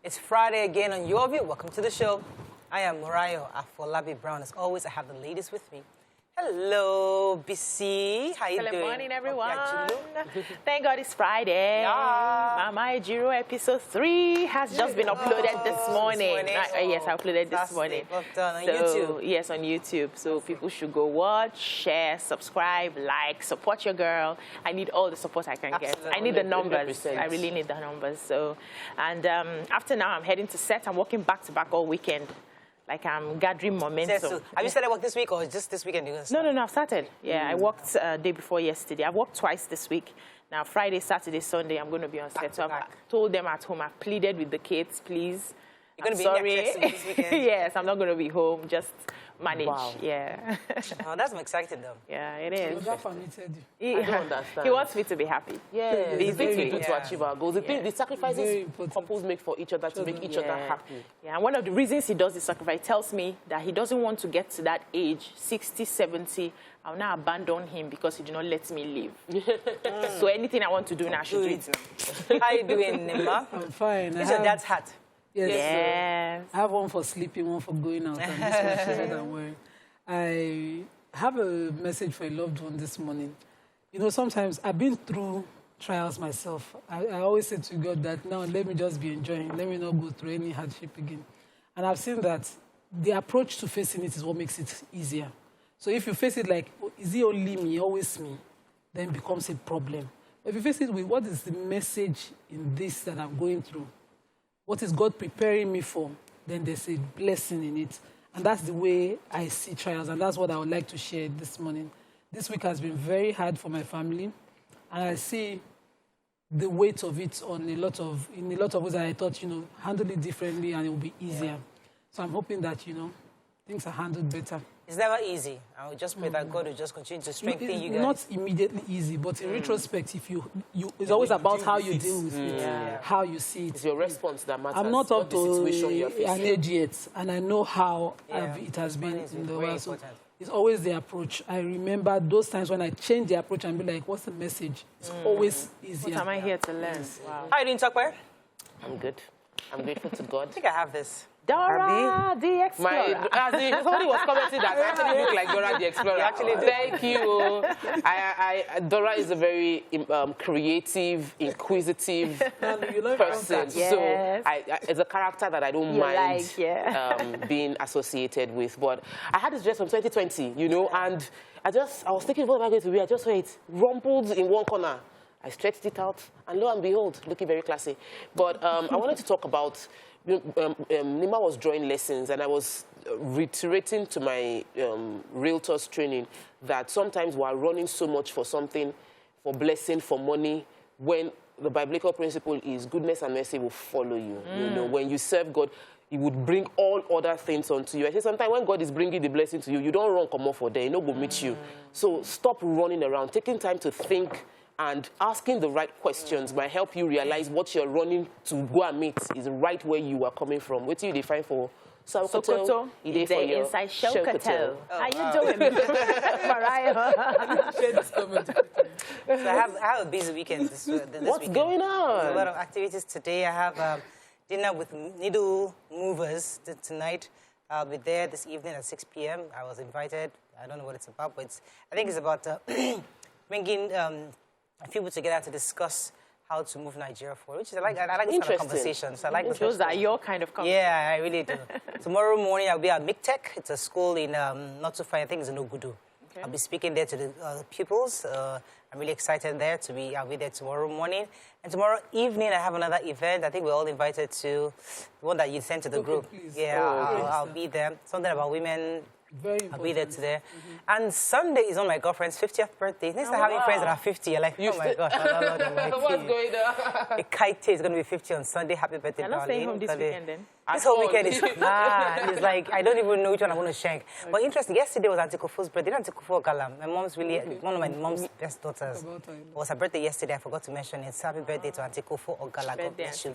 It's Friday again on Your View. Welcome to the show. I am Murayo Afolabi Brown. As always, I have the ladies with me. Hello, BC. How you doing? Good morning, everyone. Thank God it's Friday. Yeah. Mama Ejiro episode 3 has just been uploaded this morning. Yes, I uploaded this morning. Well done. On so, YouTube. Yes, on YouTube. So people should go watch, share, subscribe, like, support your girl. I need all the support I can get. I need the numbers. 100%. I really need the numbers. So, and after now, I'm heading to set. I'm working back to back all weekend. Like I'm gathering momentum. So, have you started work this week or just this weekend? No, I've started. Yeah, I worked day before yesterday. I've worked twice this week. Now, Friday, Saturday, Sunday, I'm going to be on set. So I've told them at home, I've pleaded with the kids, please. You're going to be in this weekend? Yes, I'm not going to be home. Just manage. Wow. Yeah. Oh, that's exciting, though. Yeah, it is. I don't understand. He wants me to be happy. Yeah, it's things we do Yeah. to achieve our goals. The sacrifices couples make for each other to make each other happy. Yeah, and one of the reasons he does this sacrifice tells me that he doesn't want to get to that age, 60, 70. I'll now abandon him because he did not let me live. So anything I want to do now, I should do it now. How you doing, Nimba? I'm fine. This is your dad's hat. Yes. Yes. I have one for sleeping, one for going out, and this one is that I'm wearing. I have a message for a loved one this morning. You know, sometimes I've been through trials myself. I always say to God that now let me just be enjoying. Let me not go through any hardship again. And I've seen that the approach to facing it is what makes it easier. So if you face it like, oh, is it only me, always me, then it becomes a problem. But if you face it with what is the message in this that I'm going through, what is God preparing me for, then there's a blessing in it. And that's the way I see trials, and that's what I would like to share this morning. This week has been very hard for my family, and I see the weight of it in a lot of ways that I thought, handle it differently and it will be easier. Yeah. So I'm hoping that, things are handled better. It's never easy. I will just pray that God will just continue to strengthen you guys. Not immediately easy, but in retrospect, if it's always about how you deal with it, how you see it. It's your response that matters. I'm not up to an age yet, and I know how it has been in the world. So it's always the approach. I remember those times when I change the approach and be like, what's the message? It's always easier. What am I here to learn? Wow. How are you doing, Tuckware? I'm good. I'm grateful to God. I think I have this. Dora the Explorer. Somebody was commenting that I actually look like Dora the Explorer. You actually do. Thank you. Dora is a very creative, inquisitive person. Yes. So it's a character that I don't mind being associated with. But I had this dress from 2020, and I was thinking, what am I going to wear? I just saw it rumpled in one corner. I stretched it out, and lo and behold, looking very classy. But I wanted to talk about, Nima was drawing lessons, and I was reiterating to my realtors training that sometimes we're running so much for something, for blessing, for money, when the biblical principle is goodness and mercy will follow you. When you serve God, He would bring all other things onto you. I say sometimes when God is bringing the blessing to you, you don't run come off for there, go meet you. So stop running around, taking time to think, and asking the right questions might help you realize what you're running to go and meet is right where you are coming from. What do you define for Sokoto? Is for your inside Shokotel. How you doing, Mariah? So I have a busy weekend this What's weekend. going on? There's a lot of activities today. I have dinner with needle movers tonight. I'll be there this evening at 6 p.m. I was invited. I don't know what it's about, but I think it's about bringing people together to discuss how to move Nigeria forward, which is I like this kind of conversations. I like those are your kind of conversations. Yeah, I really do. Tomorrow morning I'll be at MICTEC. It's a school in not too far. I think it's in Ogudu. Okay. I'll be speaking there to the pupils. I'm really excited there to be. I'll be there tomorrow morning, and tomorrow evening I have another event. I think we're all invited to the one that you sent to the group. Please. Yeah, I'll be there. Something about women. Very important. I'll be there today. And Sunday is on my girlfriend's 50th birthday. Next time having friends that are 50, you're like, oh my gosh, what's going on? The kite is going to be 50 on Sunday. Happy birthday, You're not staying home this weekend, then? This whole weekend is it's like, I don't even know which one I'm going to shank. Okay. But interesting, yesterday was Auntie Kofo's birthday. Auntie Kofo Galam, my mom's really, one of my mom's best daughters. It was her birthday yesterday. I forgot to mention it. Happy birthday to Auntie Kofo Ogala. God bless you.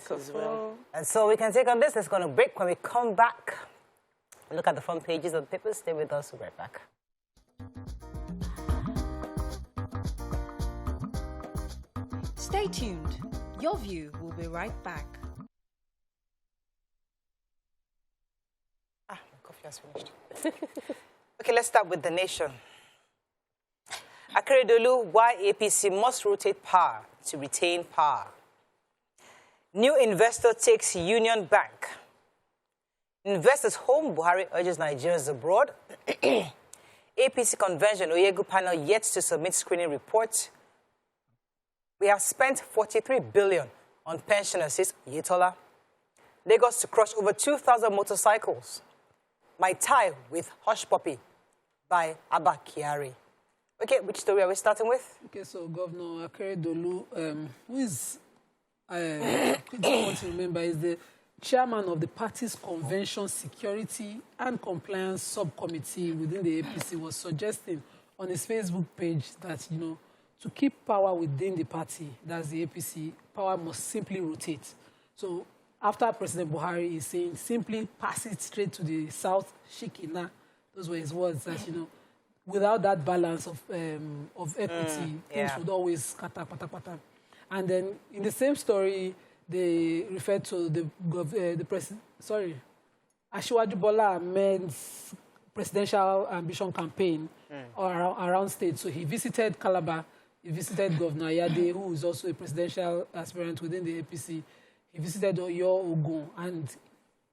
And so we can take on this. Let's go on a break. When we come back, look at the front pages of the papers. Stay with us. We'll be right back. Stay tuned. Your View will be right back. Just finished. Okay, let's start with the nation. Akeredolu, why APC must rotate power to retain power. New investor takes Union Bank. Investors home, Buhari urges Nigerians abroad. APC convention, Oyegu panel yet to submit screening report. We have spent 43 billion on pensioners, says Yetola. Lagos to crush over 2,000 motorcycles. My tie with Hush Puppy by Abba Kyari. Okay, which story are we starting with? Okay, so Governor Akeredolu, who is, I don't want to remember, is the chairman of the party's Convention Security and Compliance Subcommittee within the APC, was suggesting on his Facebook page that, you know, to keep power within the party, that's the APC, power must simply rotate. So after President Buhari is saying, simply pass it straight to the south, Shikina, those were his words, that, you know, without that balance of equity, things would always kata, pata, pata. And then in the same story, they referred to the president, Asiwaju Bola Ahmed's presidential ambition campaign around state. So he visited Calabar, he visited Governor Ayade, who is also a presidential aspirant within the APC. He visited Oyo, Ogun, and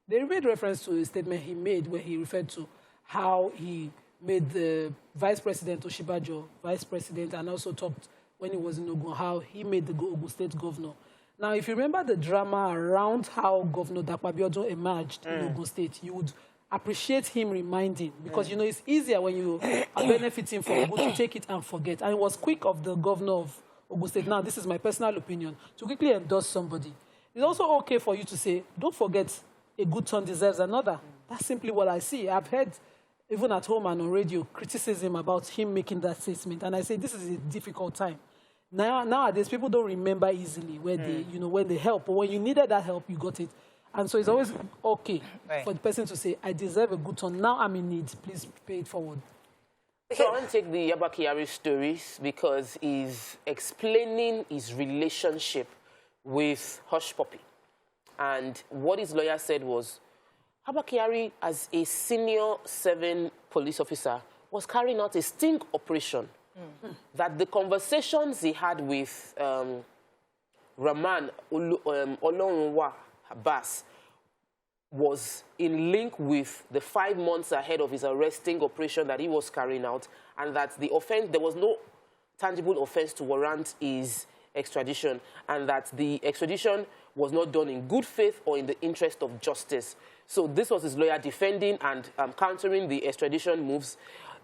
they made reference to a statement he made where he referred to how he made the Vice President Oshibajo Vice President, and also talked when he was in Ogun how he made the Ogun State governor. Now, if you remember the drama around how Governor Dapo Abiodun emerged in Ogun State, you would appreciate him reminding, because, you know, it's easier when you are benefiting from good to take it and forget. And it was quick of the governor of Ogun State, now this is my personal opinion, to quickly endorse somebody. It's also okay for you to say, don't forget, a good turn deserves another. That's simply what I see. I've heard, even at home and on radio, criticism about him making that statement. And I say, this is a difficult time. Nowadays, people don't remember easily where they, you know, when they help. But when you needed that help, you got it. And so it's always okay for the person to say, I deserve a good turn. Now I'm in need. Please pay it forward. So I want to take the Abba Kyari stories because he's explaining his relationship with Hush Puppy. And what his lawyer said was, Abba Kyari, as a senior 7 police officer, was carrying out a sting operation. That the conversations he had with Rahman Olorunwa Abbas was in link with the 5 months ahead of his arresting operation that he was carrying out, and that the offense, there was no tangible offense to warrant his extradition, and that the extradition was not done in good faith or in the interest of justice. So this was his lawyer defending and countering the extradition moves.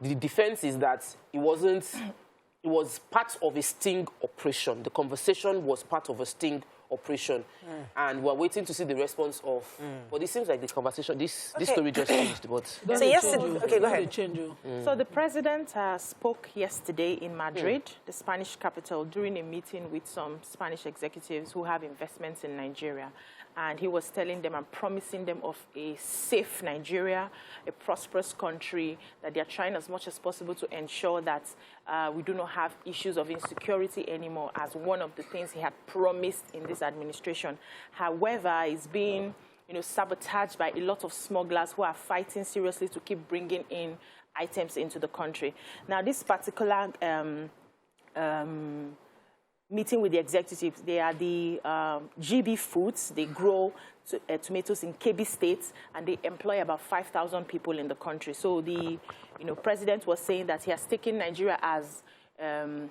The defense is that it was part of a sting operation. The conversation was part of a sting operation. And we're waiting to see the response of, but it seems like the conversation, this story just changed. But so yesterday, okay, go ahead. So the president spoke yesterday in Madrid, the Spanish capital, during a meeting with some Spanish executives who have investments in Nigeria. And he was telling them and promising them of a safe Nigeria, a prosperous country, that they're trying as much as possible to ensure that we do not have issues of insecurity anymore, as one of the things he had promised in this administration. However, it's being, you know, sabotaged by a lot of smugglers who are fighting seriously to keep bringing in items into the country. Now, this particular meeting with the executives, they are the GB Foods. They grow tomatoes in Kebbi State, and they employ about 5,000 people in the country. So the president was saying that he has taken Nigeria as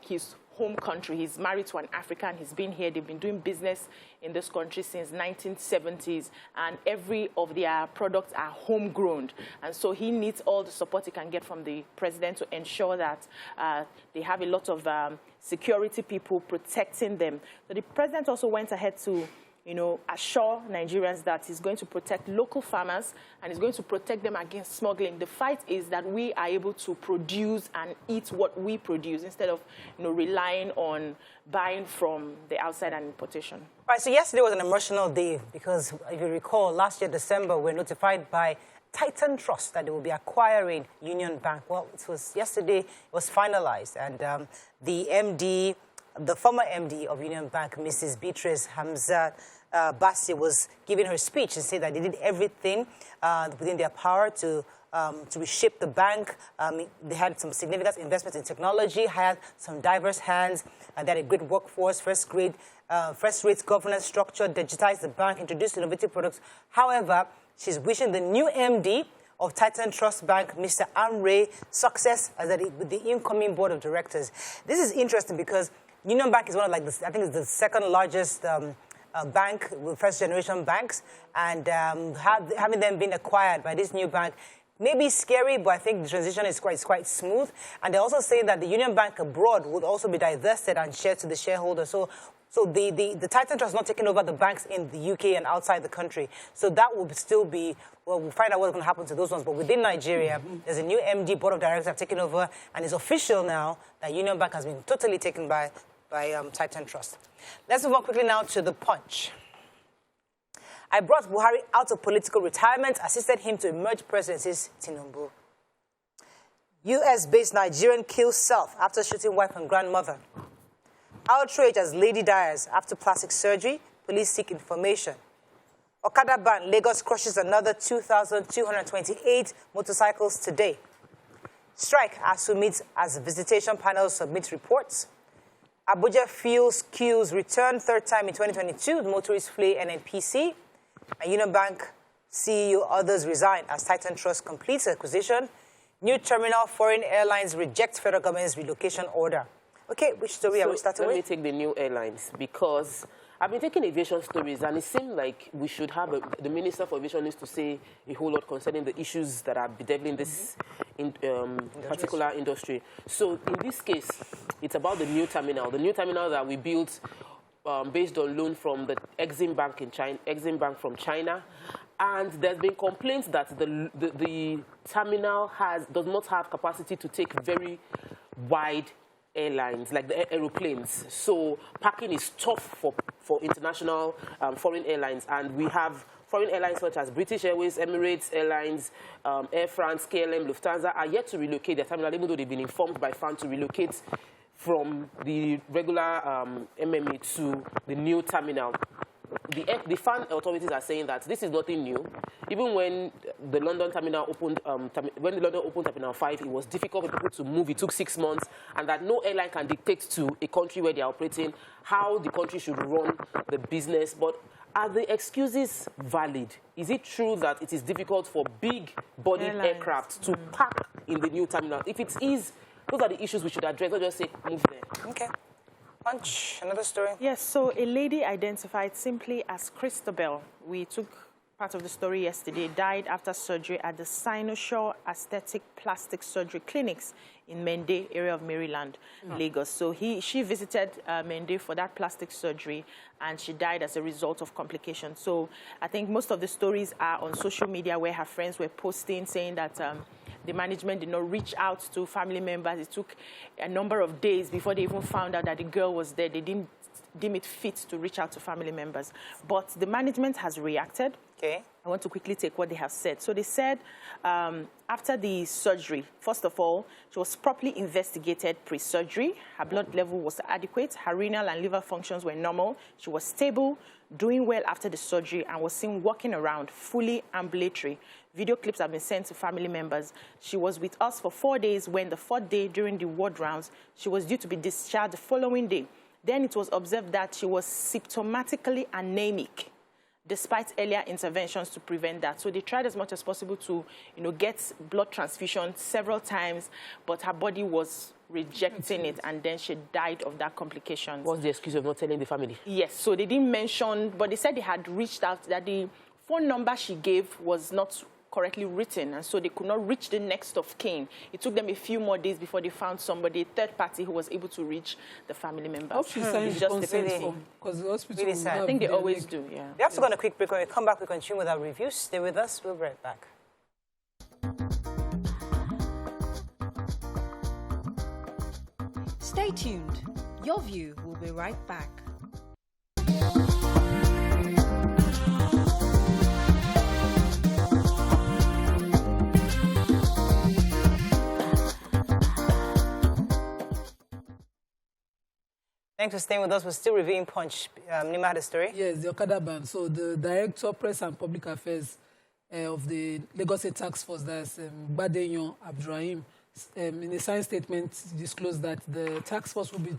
his home country. He's married to an African. He's been here. They've been doing business in this country since 1970s, and every of their products are homegrown. And so he needs all the support he can get from the president to ensure that they have a lot of security people protecting them. So the president also went ahead to assure Nigerians that he's going to protect local farmers and he's going to protect them against smuggling. The fight is that we are able to produce and eat what we produce instead of, relying on buying from the outside and importation. Right, so yesterday was an emotional day because, if you recall, last year, December, we were notified by Titan Trust that they will be acquiring Union Bank. Well, yesterday it was finalized, and the former MD of Union Bank, Mrs. Beatrice Hamzat Bassi was giving her speech and said that they did everything within their power to reshape the bank. They had some significant investments in technology, hired some diverse hands, and they had a great workforce, first-rate governance structure, digitized the bank, introduced innovative products. However, she's wishing the new MD of Titan Trust Bank, Mr. Amre, success with the incoming board of directors. This is interesting because Union Bank is one of, like, I think it's the second largest bank, first-generation banks, and having them been acquired by this new bank may be scary, but I think the transition is quite smooth. And they're also saying that the Union Bank abroad would also be divested and shared to the shareholders. So the Titan Trust is not taking over the banks in the UK and outside the country. So that will still be, well, we'll find out what's going to happen to those ones. But within Nigeria, there's a new MD, board of directors have taken over, and it's official now that Union Bank has been totally taken by Titan Trust. Let's move on quickly now to The Punch. I brought Buhari out of political retirement, assisted him to emerge president, says Tinubu. US-based Nigerian kills self after shooting wife and grandmother. Outrage as lady dies after plastic surgery. Police seek information. Okada ban. Lagos crushes another 2,228 motorcycles today. Strike ASU meets as visitation panel submits reports. Abuja fuels queues return third time in 2022. Motorists flee NNPC. And Union Bank CEO, others resign as Titan Trust completes acquisition. New terminal, foreign airlines reject federal government's relocation order. Okay, which story are we starting with? Let me take the new airlines, because I've been taking aviation stories, and it seemed like we should have the Minister for Aviation needs to say a whole lot concerning the issues that are bedeviling this particular industry. So in this case, it's about the new terminal that we built based on loan from the Exim Bank from China. And there's been complaints that the terminal does not have capacity to take very wide airlines, like the aeroplanes. So parking is tough for international foreign airlines. And we have foreign airlines such as British Airways, Emirates Airlines, Air France, KLM, Lufthansa are yet to relocate their terminal, even though they've been informed by FAN to relocate from the regular MMA to the new terminal. The FAN authorities are saying that this is nothing new. Even when the London terminal opened, Terminal 5, it was difficult for people to move. It took 6 months, and that no airline can dictate to a country where they are operating how the country should run the business. But are the excuses valid? Is it true that it is difficult for big-bodied aircraft to park in the new terminal? If it is, those are the issues we should address, not just say, move there. Okay. Punch, another story. Yes, so a lady identified simply as Christabel, we took part of the story yesterday, died after surgery at the Sinosure Aesthetic Plastic Surgery Clinics in Mende, area of Maryland, Lagos. So she visited Mende for that plastic surgery, and she died as a result of complications. So I think most of the stories are on social media, where her friends were posting, saying that the management did not reach out to family members. It took a number of days before they even found out that the girl was there. They didn't deem it fit to reach out to family members. But the management has reacted. Okay. I want to quickly take what they have said. So they said after the surgery, first of all, she was properly investigated pre-surgery. Her blood level was adequate. Her renal and liver functions were normal. She was stable, doing well after the surgery, and was seen walking around, fully ambulatory. Video clips have been sent to family members. She was with us for 4 days. When the 4th day during the ward rounds, she was due to be discharged the following day. Then it was observed that she was symptomatically anemic, despite earlier interventions to prevent that. So they tried as much as possible to, get blood transfusion several times, but her body was rejecting it, and then she died of that complication. What's the excuse of not telling the family? Yes, so they didn't mention, but they said they had reached out, that the phone number she gave was not correctly written, and so they could not reach the next of kin. It took them a few more days before they found somebody, a third party, who was able to reach the family members. I hope she signed the consent form, because the hospital really sad. I think they always do, yeah. We have to go on a quick break. When we come back, we continue with our reviews. Stay with us. We'll be right back. Stay tuned. Your View will be right back. Thanks for staying with us. We're still reviewing Punch. Nima had a story? Yes, the Okada ban. So the Director, Press and Public Affairs of the Lagos State Task Force, that's Badeyon Abdurrahim, in a signed statement disclosed that the task force will be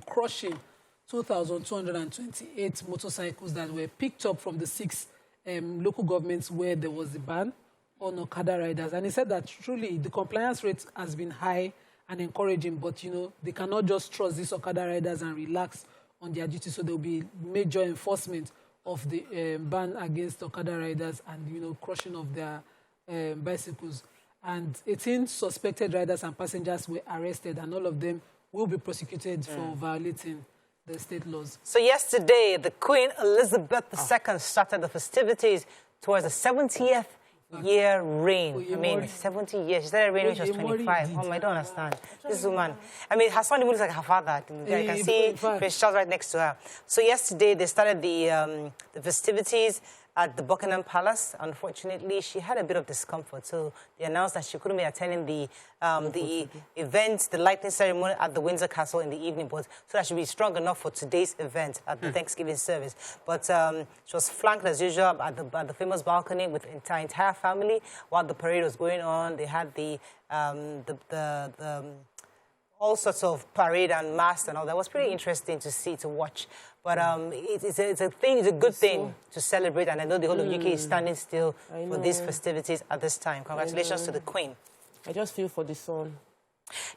crushing 2,228 motorcycles that were picked up from the 6 local governments where there was a ban on Okada riders. And he said that truly the compliance rate has been high and encouraging, but, you know, they cannot just trust these Okada riders and relax on their duty. So there will be major enforcement of the ban against Okada riders and, you know, crushing of their bicycles. And 18 suspected riders and passengers were arrested, and all of them will be prosecuted for violating the state laws. So yesterday, the Queen Elizabeth II started the festivities towards the 70th year reign. I mean, 70 years. She started reigning when she was 25. Oh, I don't understand. This woman. I mean, her son even looks like her father. You can see Prince Charles right next to her. So yesterday, they started the festivities at the Buckingham Palace. Unfortunately, she had a bit of discomfort, so they announced that she couldn't be attending the event, the lighting ceremony at the Windsor Castle in the evening, but so that she'd be strong enough for today's event at the Thanksgiving service. But she was flanked as usual at the famous balcony with the entire family while the parade was going on. They had the all sorts of parade and mass and all that. It was pretty interesting to see, to watch. But it's a good thing to celebrate, and I know the whole of UK is standing still for these festivities at this time. Congratulations to the Queen. I just feel for the son.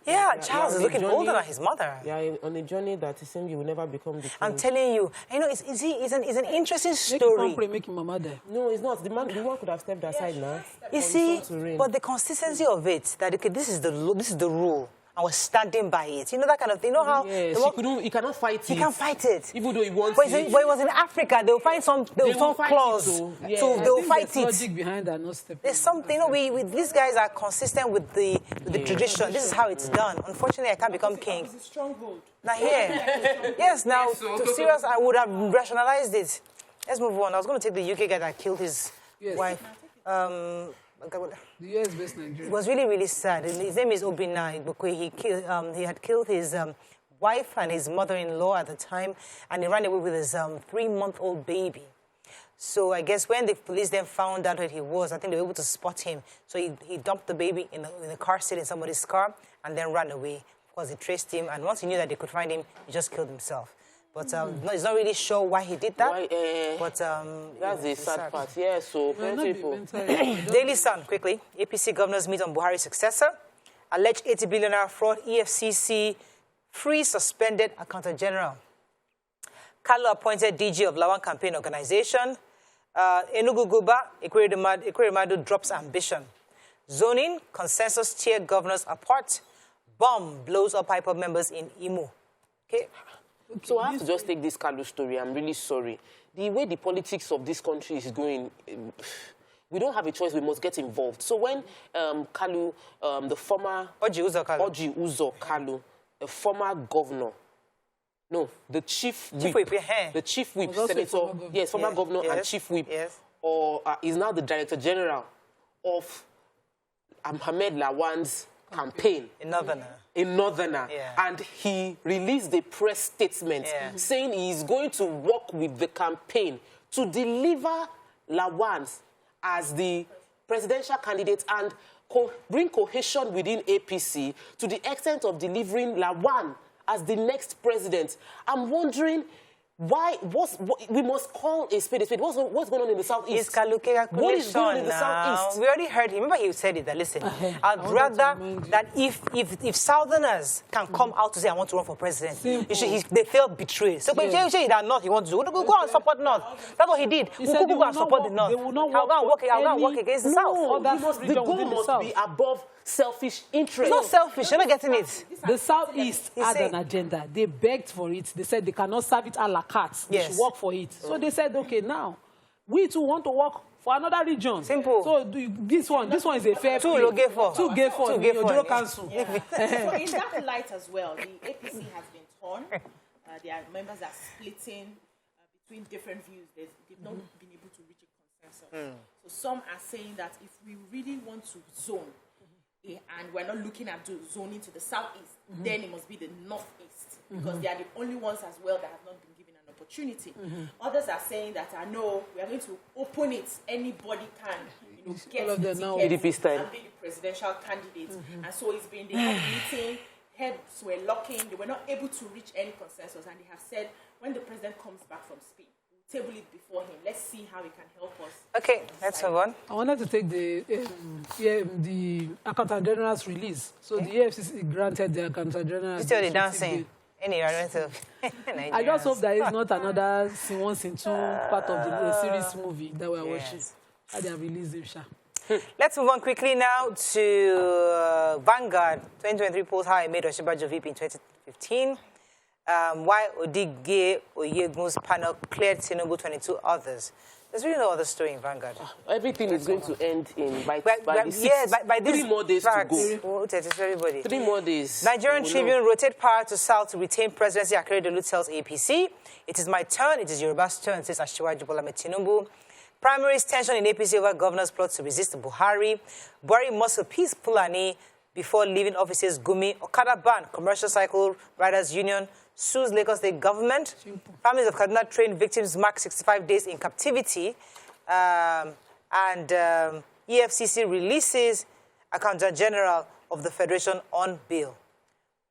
Yeah, Charles is looking older than his mother. Yeah, on a journey that it seems you will never become the king. I'm telling you, you know, it's an interesting story. Make him mama there. No, it's not. The one could have stepped aside now. You see, but the consistency of it, that okay, this is the rule. I was standing by it. You know that kind of thing. You know how he cannot fight it. He can't fight it. Even though he wants it. But it was in Africa. They will find some clause. So they will fight it. Logic behind that, no step. There's something. You know, these guys are consistent with the tradition. This is how it's done. Unfortunately, I can't become king. It's a stronghold. Now here, yes. Now to serious, I would have rationalized it. Let's move on. I was going to take the UK guy that killed his wife. The US-based Nigeria. It was really, really sad. His name is Obinna Igbokwe. He had killed his wife and his mother-in-law at the time, and he ran away with his 3-month-old baby. So I guess when the police then found out where he was, I think they were able to spot him. So he dumped the baby in the car seat in somebody's car and then ran away. Of course, they traced him, and once he knew that they could find him, he just killed himself. But it's not really sure why he did that. But that's the sad part. Yeah, so people. Daily Sun, quickly. APC governors meet on Buhari's successor. Alleged 80 billion fraud. EFCC free suspended accountant general. Kalu appointed DG of Lawan campaign organization. Enugu Guba, Ekweremadu drops ambition. Zoning, consensus tear governors apart. Bomb blows up IPOB members in Imo. Okay. So I have to just take this Kalu story. I'm really sorry. The way the politics of this country is going, we don't have a choice. We must get involved. So when Kalu, the former... Oji Uzo Kalu, the former governor, no, the chief whip, the chief whip, senator, yes, former governor and chief whip, or is now the director general of Ahmed Lawan's campaign. A northerner, and he released a press statement saying he is going to work with the campaign to deliver Lawan as the presidential candidate and bring cohesion within APC to the extent of delivering Lawan as the next president. I'm wondering why, we must call a spade a spade. What's going on in the southeast? It's calculation. What is going on in the southeast? We already heard him. Remember he said it, that listen, I'd rather that if southerners can come out to say, I want to run for president, they feel betrayed. So if you say that North, you want to do, go and support North. That's what he did. He said go and support the North. I'll go and work against the South. The goal must be above selfish interest. It's not selfish. You're not getting it. The Southeast had an agenda. They begged for it. They said they cannot serve it a la carte. They should work for it. So they said, okay, now, we too want to work for another region. Simple. So this one is a fair play. Two gave for. Council. So in that light as well, the APC has been torn. Their members are splitting between different views. They've not been able to reach a consensus. So some are saying that if we really want to zone, and we're not looking at zoning to the southeast, then it must be the northeast. because they are the only ones as well that have not been given an opportunity. Others are saying that, no, we are going to open it. Anybody can, get the ticket and be the presidential candidate. And so it's been, they had a meeting, heads were locking, they were not able to reach any consensus, and they have said, when the president comes back from Spain, we'll table it before him. Let's see how he can help us. Okay, let's move on. I wanted to take the Accountant General's release. So the EFCC granted the Accountant General. You still dancing. I just hope that it's not another scene 2 part of the series movie that we're watching. How they have released it, Sha. Let's move on quickly now to Vanguard. 2023 polls how I made Oshibajo VP in 2015. Why Odige Oyegun's panel cleared Tinubu 22 others. There's really no other story in Vanguard. Everything is going to end in by this 3 more days to go. 3 more days. Nigerian Tribune rotate power to South to retain presidency. Akeredolu tells APC. It is my turn. It is Yoruba's turn, says Asiwaju Bola Ahmed Tinubu. Primaries tension in APC over governor's plot to resist Buhari. Buhari must appease Fulani before leaving offices. Gumi. Okada ban. Commercial Cycle Riders Union sues Lagos State government. Families of Kaduna trained victims mark 65 days in captivity. EFCC releases Accountant General of the Federation on bail.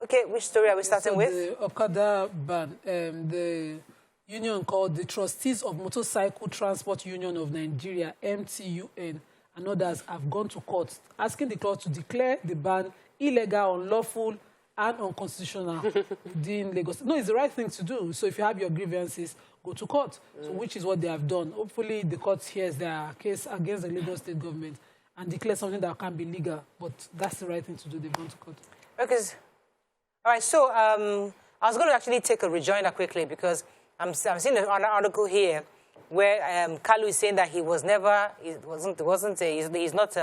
Okay, which story are we starting with? The Okada ban. The union called the Trustees of Motorcycle Transport Union of Nigeria, MTUN, and others have gone to court, asking the court to declare the ban illegal, unlawful, and unconstitutional within Lagos. No, it's the right thing to do. So if you have your grievances, go to court, so which is what they have done. Hopefully the court hears their case against the Lagos State government and declare something that can be legal. But that's the right thing to do. They've gone to court. Okay. All right, so I was going to actually take a rejoinder quickly because I'm seeing an article here where Kalu is saying that he was never, he's not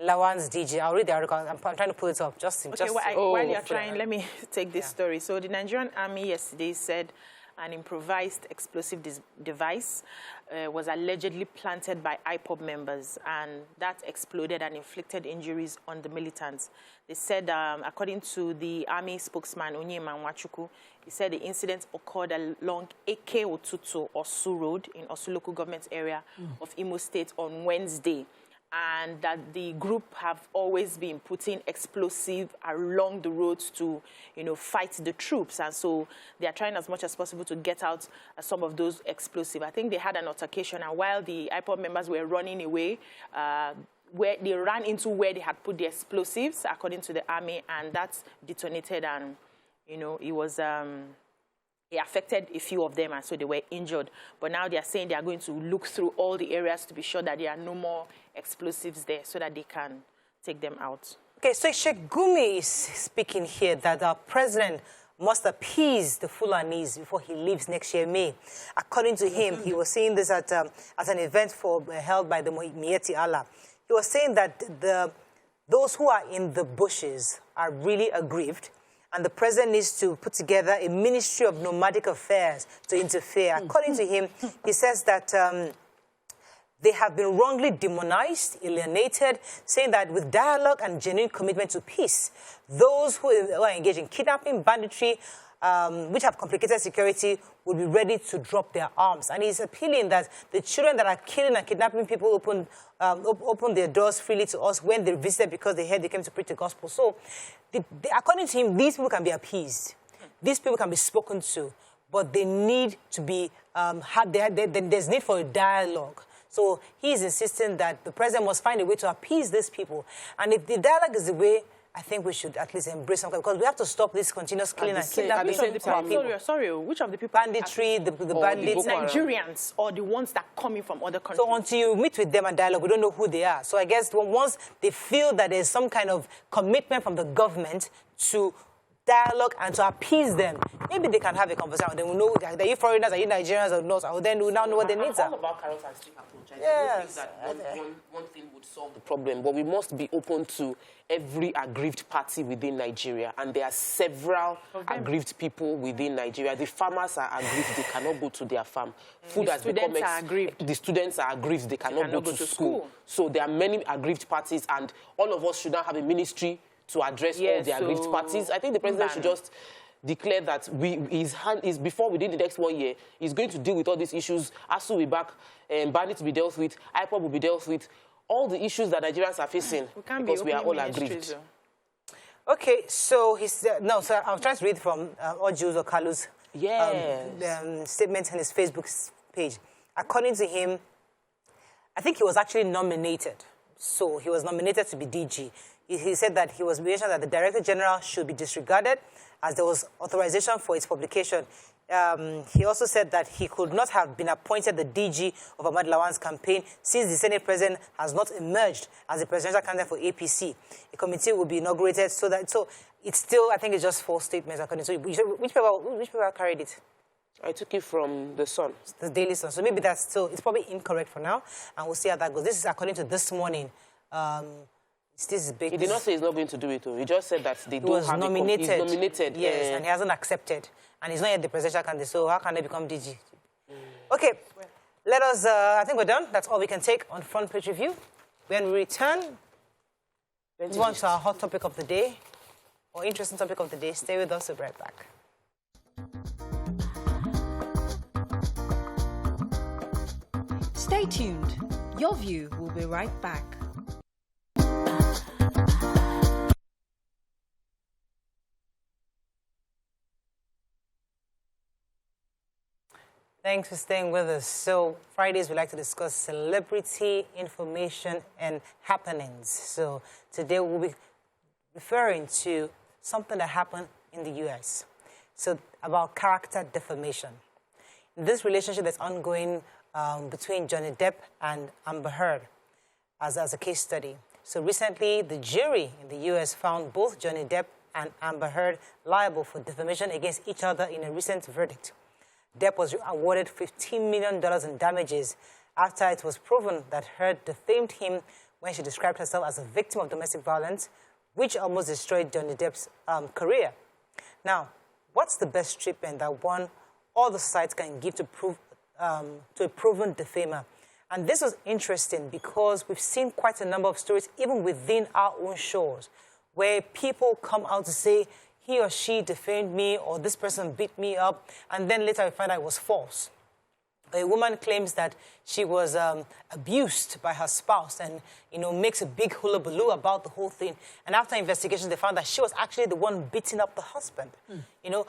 Lawan's DJ. I'll read the article. I'm trying to pull it up. While you're trying, let me take this story. So the Nigerian Army yesterday said an improvised explosive device was allegedly planted by IPOB members, and that exploded and inflicted injuries on the militants. They said, according to the Army spokesman, Onyema Nwachukwu, he said the incident occurred along Eke Otutu, Osu Road, in Osu local government area of Imo State on Wednesday, and that the group have always been putting explosive along the roads to, fight the troops. And so they are trying as much as possible to get out some of those explosives. I think they had an altercation, and while the IPOB members were running away, where they ran into where they had put the explosives, according to the army, and that detonated, and, it was... It affected a few of them, and so they were injured. But now they are saying they are going to look through all the areas to be sure that there are no more explosives there so that they can take them out. Okay, so Sheikh Gumi is speaking here that our president must appease the Fulanis before he leaves next year, May. According to him, he was saying this at an event held by the Mieti Allah. He was saying that those who are in the bushes are really aggrieved, and the president needs to put together a Ministry of Nomadic Affairs to interfere. According to him, he says that they have been wrongly demonized, alienated, saying that with dialogue and genuine commitment to peace, those who are engaged in kidnapping, banditry, which have complicated security, will be ready to drop their arms. And he's appealing that the children that are killing and kidnapping people open their doors freely to us when they visited because they heard they came to preach the gospel. So, according to him, these people can be appeased. These people can be spoken to, but they need to be, there's need for a dialogue. So he's insisting that the president must find a way to appease these people. And if the dialogue is the way, I think we should at least embrace something, because we have to stop this continuous killing and kidnapping. Sorry, which of the people? Banditry, the bandits. Nigerians, or the ones that are coming from other countries. So until you meet with them and dialogue, we don't know who they are. So I guess once they feel that there's some kind of commitment from the government to dialogue and to appease them, maybe they can have a conversation. They will know, are you foreigners, are you Nigerians or not? Or then we now know what their needs are. All about carrot and stick approach. I don't think that one thing would solve the problem, but we must be open to every aggrieved party within Nigeria, and there are several aggrieved people within Nigeria. The farmers are aggrieved; they cannot go to their farm. Food has become aggrieved. The students are aggrieved; they cannot go to school. So there are many aggrieved parties, and all of us should now have a ministry to address all the aggrieved parties. I think the president should just declared that before within the next 1 year, he's going to deal with all these issues. ASU will be back, Bandit to be dealt with, IPOB will be dealt with, all the issues that Nigerians are facing, because we are all aggrieved. Okay, so so I'm trying to read from Ojuzo Kalu's statement on his Facebook page. According to him, I think he was actually nominated. So he was nominated to be DG. He said that he was mentioned that the Director General should be disregarded as there was authorization for its publication. He also said that he could not have been appointed the DG of Ahmad Lawan's campaign since the Senate President has not emerged as the presidential candidate for APC. A committee will be inaugurated so it's still, I think it's just false statements. So which paper carried it? I took it from The Sun. The Daily Sun. So maybe that's still, it's probably incorrect for now, and we'll see how that goes. This is according to this morning. This is big. He did not say he's not going to do it, though. He just said that they don't have nominated. He's nominated. Yes, and he hasn't accepted. And he's not yet the presidential candidate, so how can they become DG? Okay, let us, I think we're done. That's all we can take on Front Page Review. When we return, move on to our hot topic of the day, or interesting topic of the day. Stay with us, we'll be right back. Stay tuned. Your View will be right back. Thanks for staying with us. So Fridays, we like to discuss celebrity information and happenings. So today we'll be referring to something that happened in the U.S. So about character defamation. This relationship that's ongoing between Johnny Depp and Amber Heard as a case study. So recently, the jury in the U.S. found both Johnny Depp and Amber Heard liable for defamation against each other in a recent verdict. Depp was awarded $15 million in damages after it was proven that Heard defamed him when she described herself as a victim of domestic violence, which almost destroyed Johnny Depp's career. Now, what's the best treatment that one or the society can give to a proven defamer? And this was interesting because we've seen quite a number of stories, even within our own shores, where people come out to say, he or she defamed me, or this person beat me up, and then later we find out it was false. A woman claims that she was abused by her spouse and, makes a big hullabaloo about the whole thing. And after investigations, they found that she was actually the one beating up the husband.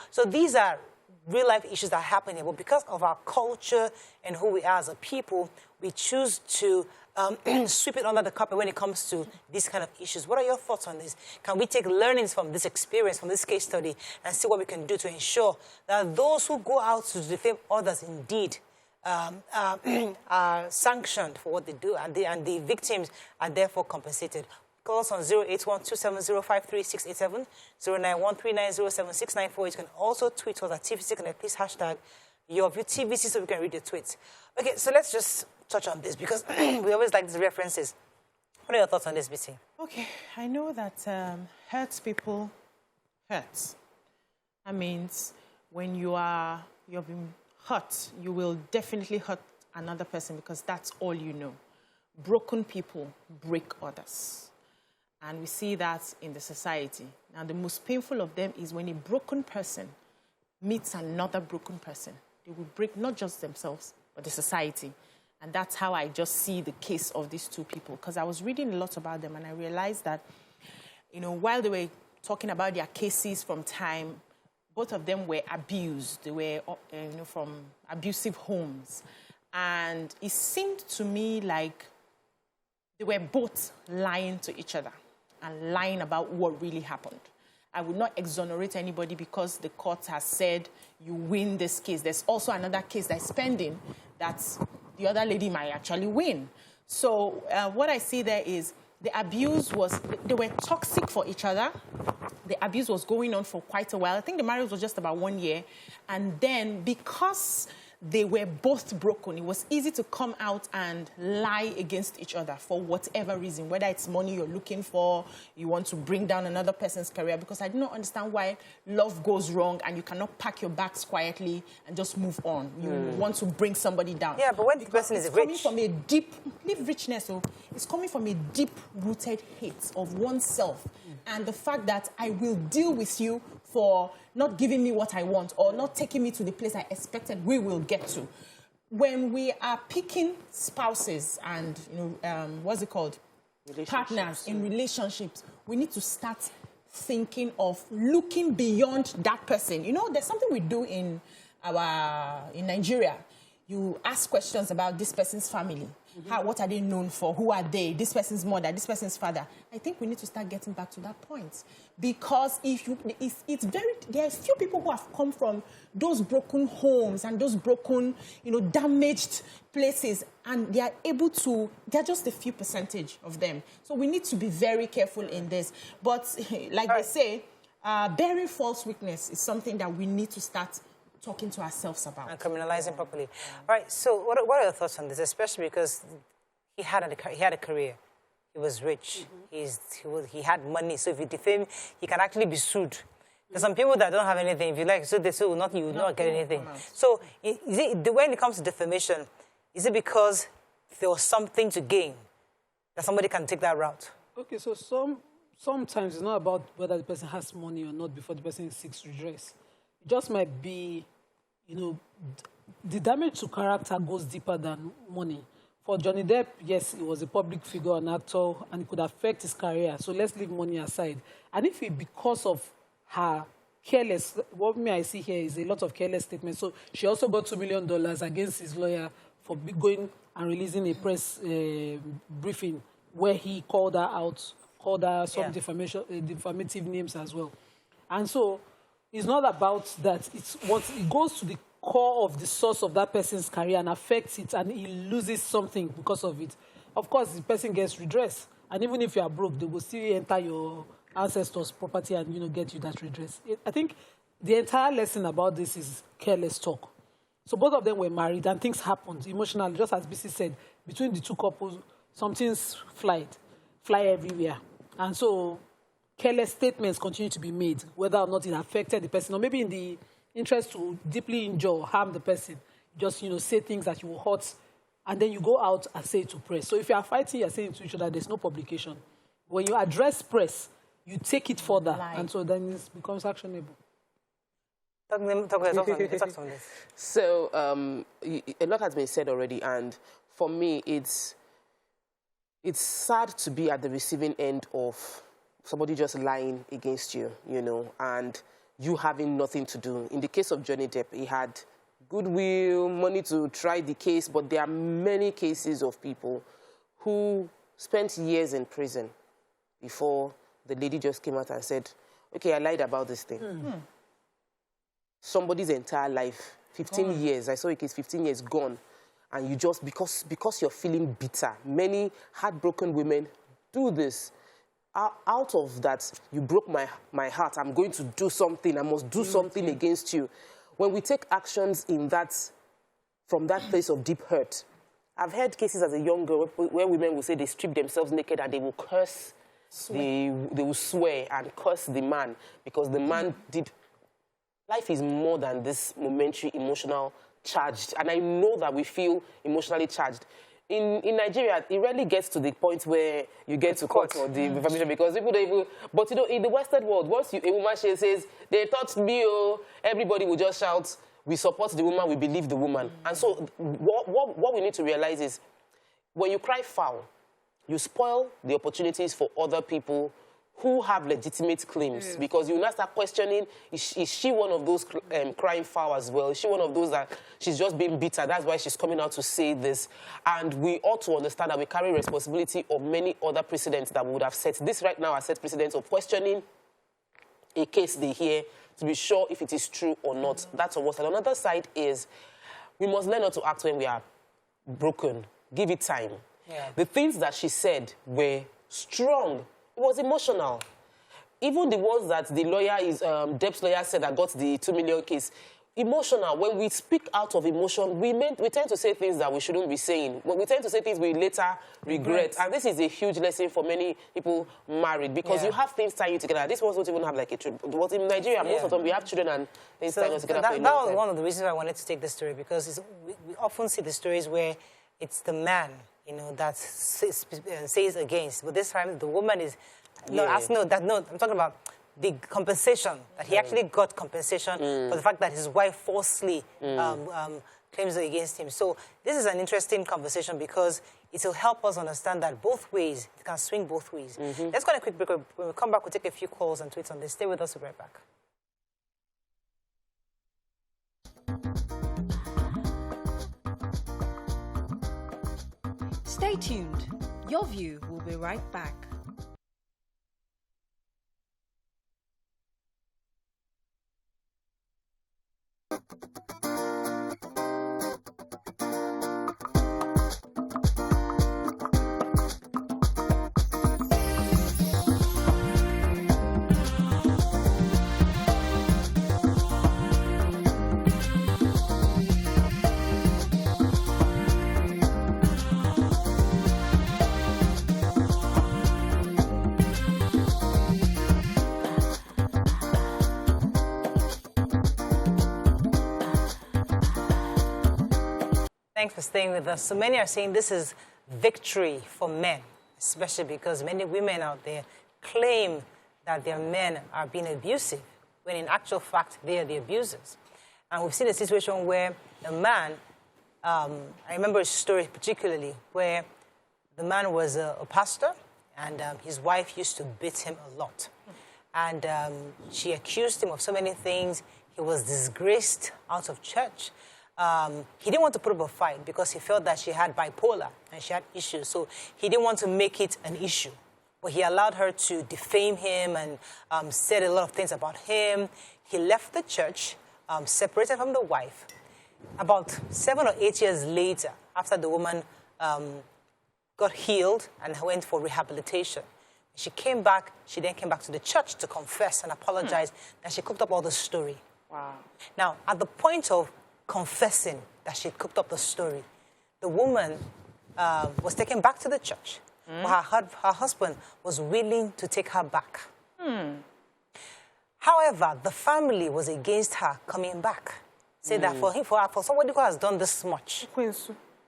So these are real-life issues that happen here. But because of our culture and who we are as a people, we choose to sweep it under the carpet when it comes to these kind of issues. What are your thoughts on this? Can we take learnings from this experience, from this case study, and see what we can do to ensure that those who go out to defame others indeed are sanctioned for what they do, and the victims are therefore compensated? Call us on 081-270-53687, 091-390-7694. You can also tweet us at TVC Connect. Please hashtag YourViewTVC so we can read your tweets. Okay, so let's just touch on this because we always like these references. What are your thoughts on this, BT? Okay, I know that hurts people hurts. That means when you've been hurt, you will definitely hurt another person because that's all you know. Broken people break others. And we see that in the society. Now, the most painful of them is when a broken person meets another broken person. They will break not just themselves, but the society. And that's how I just see the case of these two people. Because I was reading a lot about them, and I realized that, while they were talking about their cases from time, both of them were abused. They were, from abusive homes. And it seemed to me like they were both lying to each other and lying about what really happened. I would not exonerate anybody because the court has said you win this case. There's also another case that's pending that the other lady might actually win. So what I see there is the abuse was, they were toxic for each other. The abuse was going on for quite a while. I think the marriage was just about 1 year. And then because they were both broken, it was easy to come out and lie against each other for whatever reason, whether it's money you're looking for, you want to bring down another person's career, because I do not understand why love goes wrong and you cannot pack your bags quietly and just move on. You want to bring somebody down. Yeah, but when the person is rich... It's coming from a deep, leave richness, so it's coming from a deep-rooted hate of oneself and the fact that I will deal with you for not giving me what I want or not taking me to the place I expected we will get to. When we are picking spouses and, what's it called? Partners in relationships, we need to start thinking of looking beyond that person. There's something we do in Nigeria. You ask questions about this person's family. What are they known for? Who are they? This person's mother, this person's father. I think we need to start getting back to that point. Because there are few people who have come from those broken homes and those broken, damaged places, and they are they're just a few percentage of them. So we need to be very careful in this. But like they say, bearing false witness is something that we need to start talking to ourselves about. And criminalizing properly. All right, so what are your thoughts on this, especially because he had a career. He was rich. He had money. So if you defame, he can actually be sued. There's some people that don't have anything. If you like, so they say, you will not get anything. So when it comes to defamation, is it because there was something to gain that somebody can take that route? Okay, so sometimes it's not about whether the person has money or not before the person seeks redress. It just might be, the damage to character goes deeper than money. For Johnny Depp, yes, he was a public figure, an actor, and it could affect his career. So let's leave money aside. And if because of her careless, what I see here is a lot of careless statements. So she also got $2 million against his lawyer for going and releasing a press briefing where he called her out, called her some defamative names as well. And so it's not about that. It goes to the core of the source of that person's career and affects it, and he loses something because of it. Of course, the person gets redress. And even if you are broke, they will still enter your ancestors' property and, get you that redress. I think the entire lesson about this is careless talk. So both of them were married and things happened emotionally, just as BC said, between the two couples, some things fly everywhere. And so careless statements continue to be made, whether or not it affected the person, or maybe in the interest to deeply injure or harm the person, just, say things that you will hurt, and then you go out and say it to press. So if you are fighting, you're saying to each other, there's no publication. When you address press, you take it further, and so then it becomes actionable. Talk on this. So a lot has been said already, and for me, it's sad to be at the receiving end of somebody just lying against you, and you having nothing to do. In the case of Johnny Depp, he had goodwill, money to try the case, but there are many cases of people who spent years in prison before the lady just came out and said, okay, I lied about this thing. Somebody's entire life, 15 years, I saw a case, 15 years gone, and you just, because you're feeling bitter, many heartbroken women do this. Out of that, you broke my heart, I'm going to do something, I must do something against you. When we take actions from that place of deep hurt, I've heard cases as a young girl where women will say they strip themselves naked and they will curse, they will swear and curse the man because the man did. Life is more than this momentary emotional charged, and I know that we feel emotionally charged. In Nigeria, it rarely gets to the point where you get to court for the information because people don't even... But, in the Western world, once a woman says, they touched me, everybody will just shout, we support the woman, we believe the woman. And so what we need to realize is when you cry foul, you spoil the opportunities for other people who have legitimate claims, because you now start questioning, is she one of those crying foul as well? Is she one of those that she's just being bitter? That's why she's coming out to say this. And we ought to understand that we carry responsibility of many other precedents that we would have set. This right now has set precedents of questioning a case they hear to be sure if it is true or not. That's on one side. Another side is we must learn not to act when we are broken. Give it time. Yeah. The things that she said were strong. It was emotional. Even the ones that the lawyer Depp's lawyer said that got the 2 million case, emotional. When we speak out of emotion, we tend to say things that we shouldn't be saying. When we tend to say things we later regret. And this is a huge lesson for many people married because you have things tying you together. This ones don't even have like a trip. But in Nigeria, most of them, we have children and things tying us together. That was one of the reasons I wanted to take this story because we often see the stories where it's the man, that says against. But this time, the woman is... I'm talking about the compensation, that he actually got compensation for the fact that his wife falsely claims against him. So this is an interesting conversation because it will help us understand that both ways, it can swing both ways. Let's go on a quick break. When we come back, we'll take a few calls and tweets on this. Stay with us, we'll be right back. Stay tuned. Your View will be right back. Thanks for staying with us. So many are saying this is victory for men, especially because many women out there claim that their men are being abusive, when in actual fact, they are the abusers. And we've seen a situation where a man, I remember a story particularly, where the man was a pastor, and his wife used to beat him a lot. And she accused him of so many things. He was disgraced out of church. He didn't want to put up a fight because he felt that she had bipolar and she had issues. So he didn't want to make it an issue. But he allowed her to defame him and said a lot of things about him. He left the church, separated from the wife. About 7 or 8 years later, after the woman got healed and went for rehabilitation, she came back. She then came back to the church to confess and apologize that she cooked up all the story. Wow. Now, at the point of confessing that she cooked up the story, the woman was taken back to the church. But her husband was willing to take her back. However, the family was against her coming back. Say that for somebody who has done this much,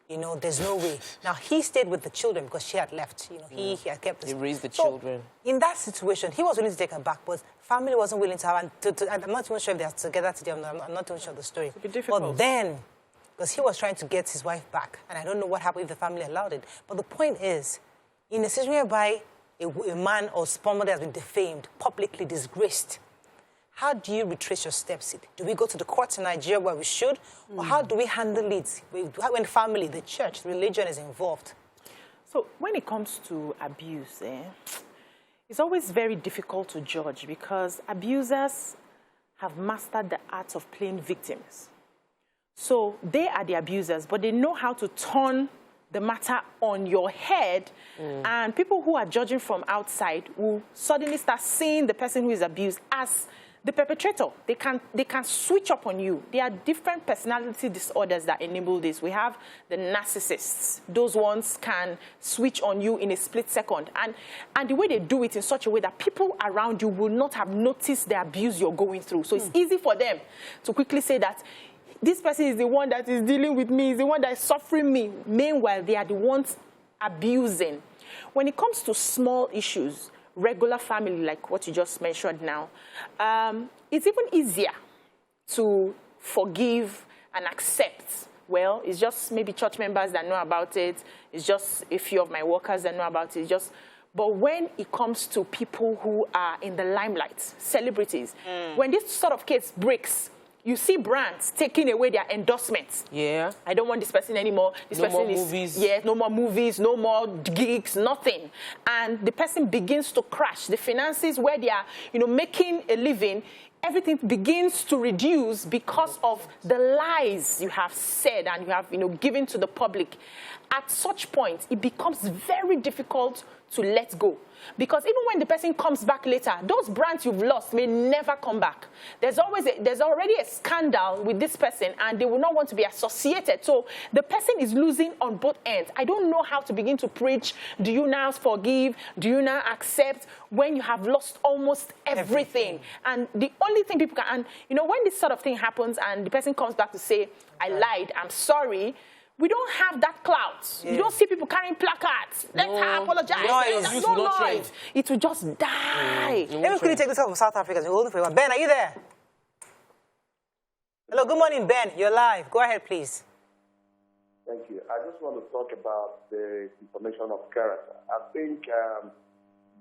you know, there's no way. Now, he stayed with the children because she had left. You know, he had kept this. He raised the children. In that situation, he was willing to take her back, but family wasn't willing to have her. I'm not even sure if they're together today. I'm not even sure of the story. It'd be difficult. But then, because he was trying to get his wife back, and I don't know what happened if the family allowed it. But the point is, in a situation whereby a man or somebody has been defamed, publicly disgraced, how do you retrace your steps? Do we go to the courts in Nigeria where we should? Or how do we handle it when family, the church, religion is involved? So when it comes to abuse, it's always very difficult to judge because abusers have mastered the art of playing victims. So they are the abusers, but they know how to turn the matter on your head, and people who are judging from outside will suddenly start seeing the person who is abused as the perpetrator. They can switch up on you. There are different personality disorders that enable this. We have the narcissists. Those ones can switch on you in a split second. And the way they do it in such a way that people around you will not have noticed the abuse you're going through. So it's easy for them to quickly say that this person is the one that is dealing with me, is the one that is suffering me. Meanwhile, they are the ones abusing. When it comes to small issues, regular family, like what you just mentioned now, it's even easier to forgive and accept. Well, it's just maybe church members that know about it. It's just a few of my workers that know about it. But when it comes to people who are in the limelight, celebrities, when this sort of case breaks, you see brands taking away their endorsements. Yeah. I don't want this person anymore. This person no more movies. Yeah, no more movies, no more gigs, nothing. And the person begins to crash. The finances where they are, making a living, everything begins to reduce because of the lies you have said and you have, given to the public. At such point, it becomes very difficult to let go. Because even when the person comes back later, those brands you've lost may never come back. There's already a scandal with this person and they will not want to be associated. So the person is losing on both ends. I don't know how to begin to preach. Do you now forgive? Do you now accept when you have lost almost everything? And the only thing people can, when this sort of thing happens and the person comes back to say, I lied, I'm sorry, we don't have that clout. You don't see people carrying placards. Let's apologize. No noise. It will just die. Let me quickly take this out from South Africa. Ben, are you there? Hello, good morning, Ben. You're live. Go ahead, please. Thank you. I just want to talk about the information of character. I think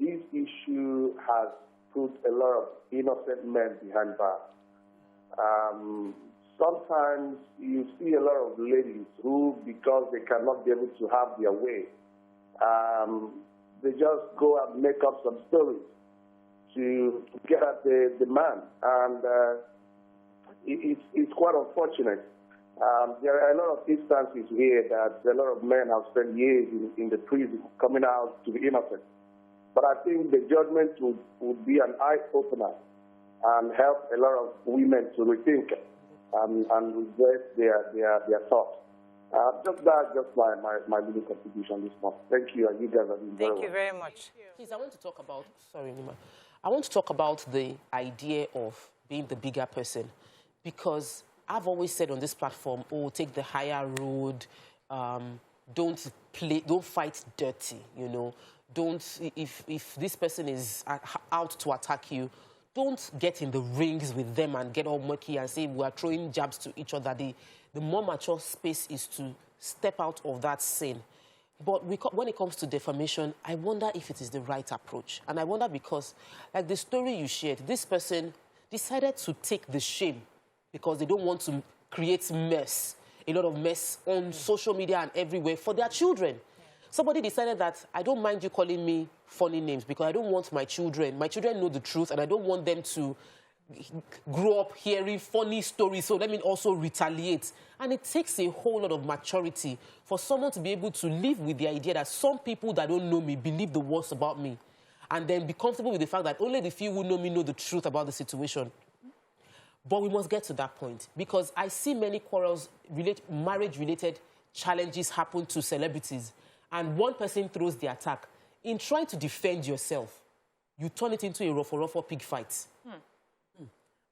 this issue has put a lot of innocent men behind bars. Sometimes you see a lot of ladies who, because they cannot be able to have their way, they just go and make up some stories to get at the man. And it's quite unfortunate. There are a lot of instances here that a lot of men have spent years in the prison coming out to be innocent. But I think the judgment would be an eye-opener and help a lot of women to rethink and redress their thoughts. Just my little contribution this month. Thank you, and you guys have been very well. Thank you very much. Please, I want to talk about, sorry, Nima. I want to talk about the idea of being the bigger person, because I've always said on this platform, oh, take the higher road, don't fight dirty, you know. If this person is out to attack you, don't get in the rings with them and get all murky and say we are throwing jabs to each other. The more mature space is to step out of that sin. But when it comes to defamation, I wonder if it is the right approach. And I wonder because, like the story you shared, this person decided to take the shame because they don't want to create mess, a lot of mess on social media and everywhere for their children. Somebody decided that I don't mind you calling me funny names because I don't want my children know the truth and I don't want them to grow up hearing funny stories, so let me also retaliate. And it takes a whole lot of maturity for someone to be able to live with the idea that some people that don't know me believe the worst about me and then be comfortable with the fact that only the few who know me know the truth about the situation. But we must get to that point because I see many quarrels, marriage-related challenges happen to celebrities, and one person throws the attack. In trying to defend yourself, you turn it into a rough pig fight.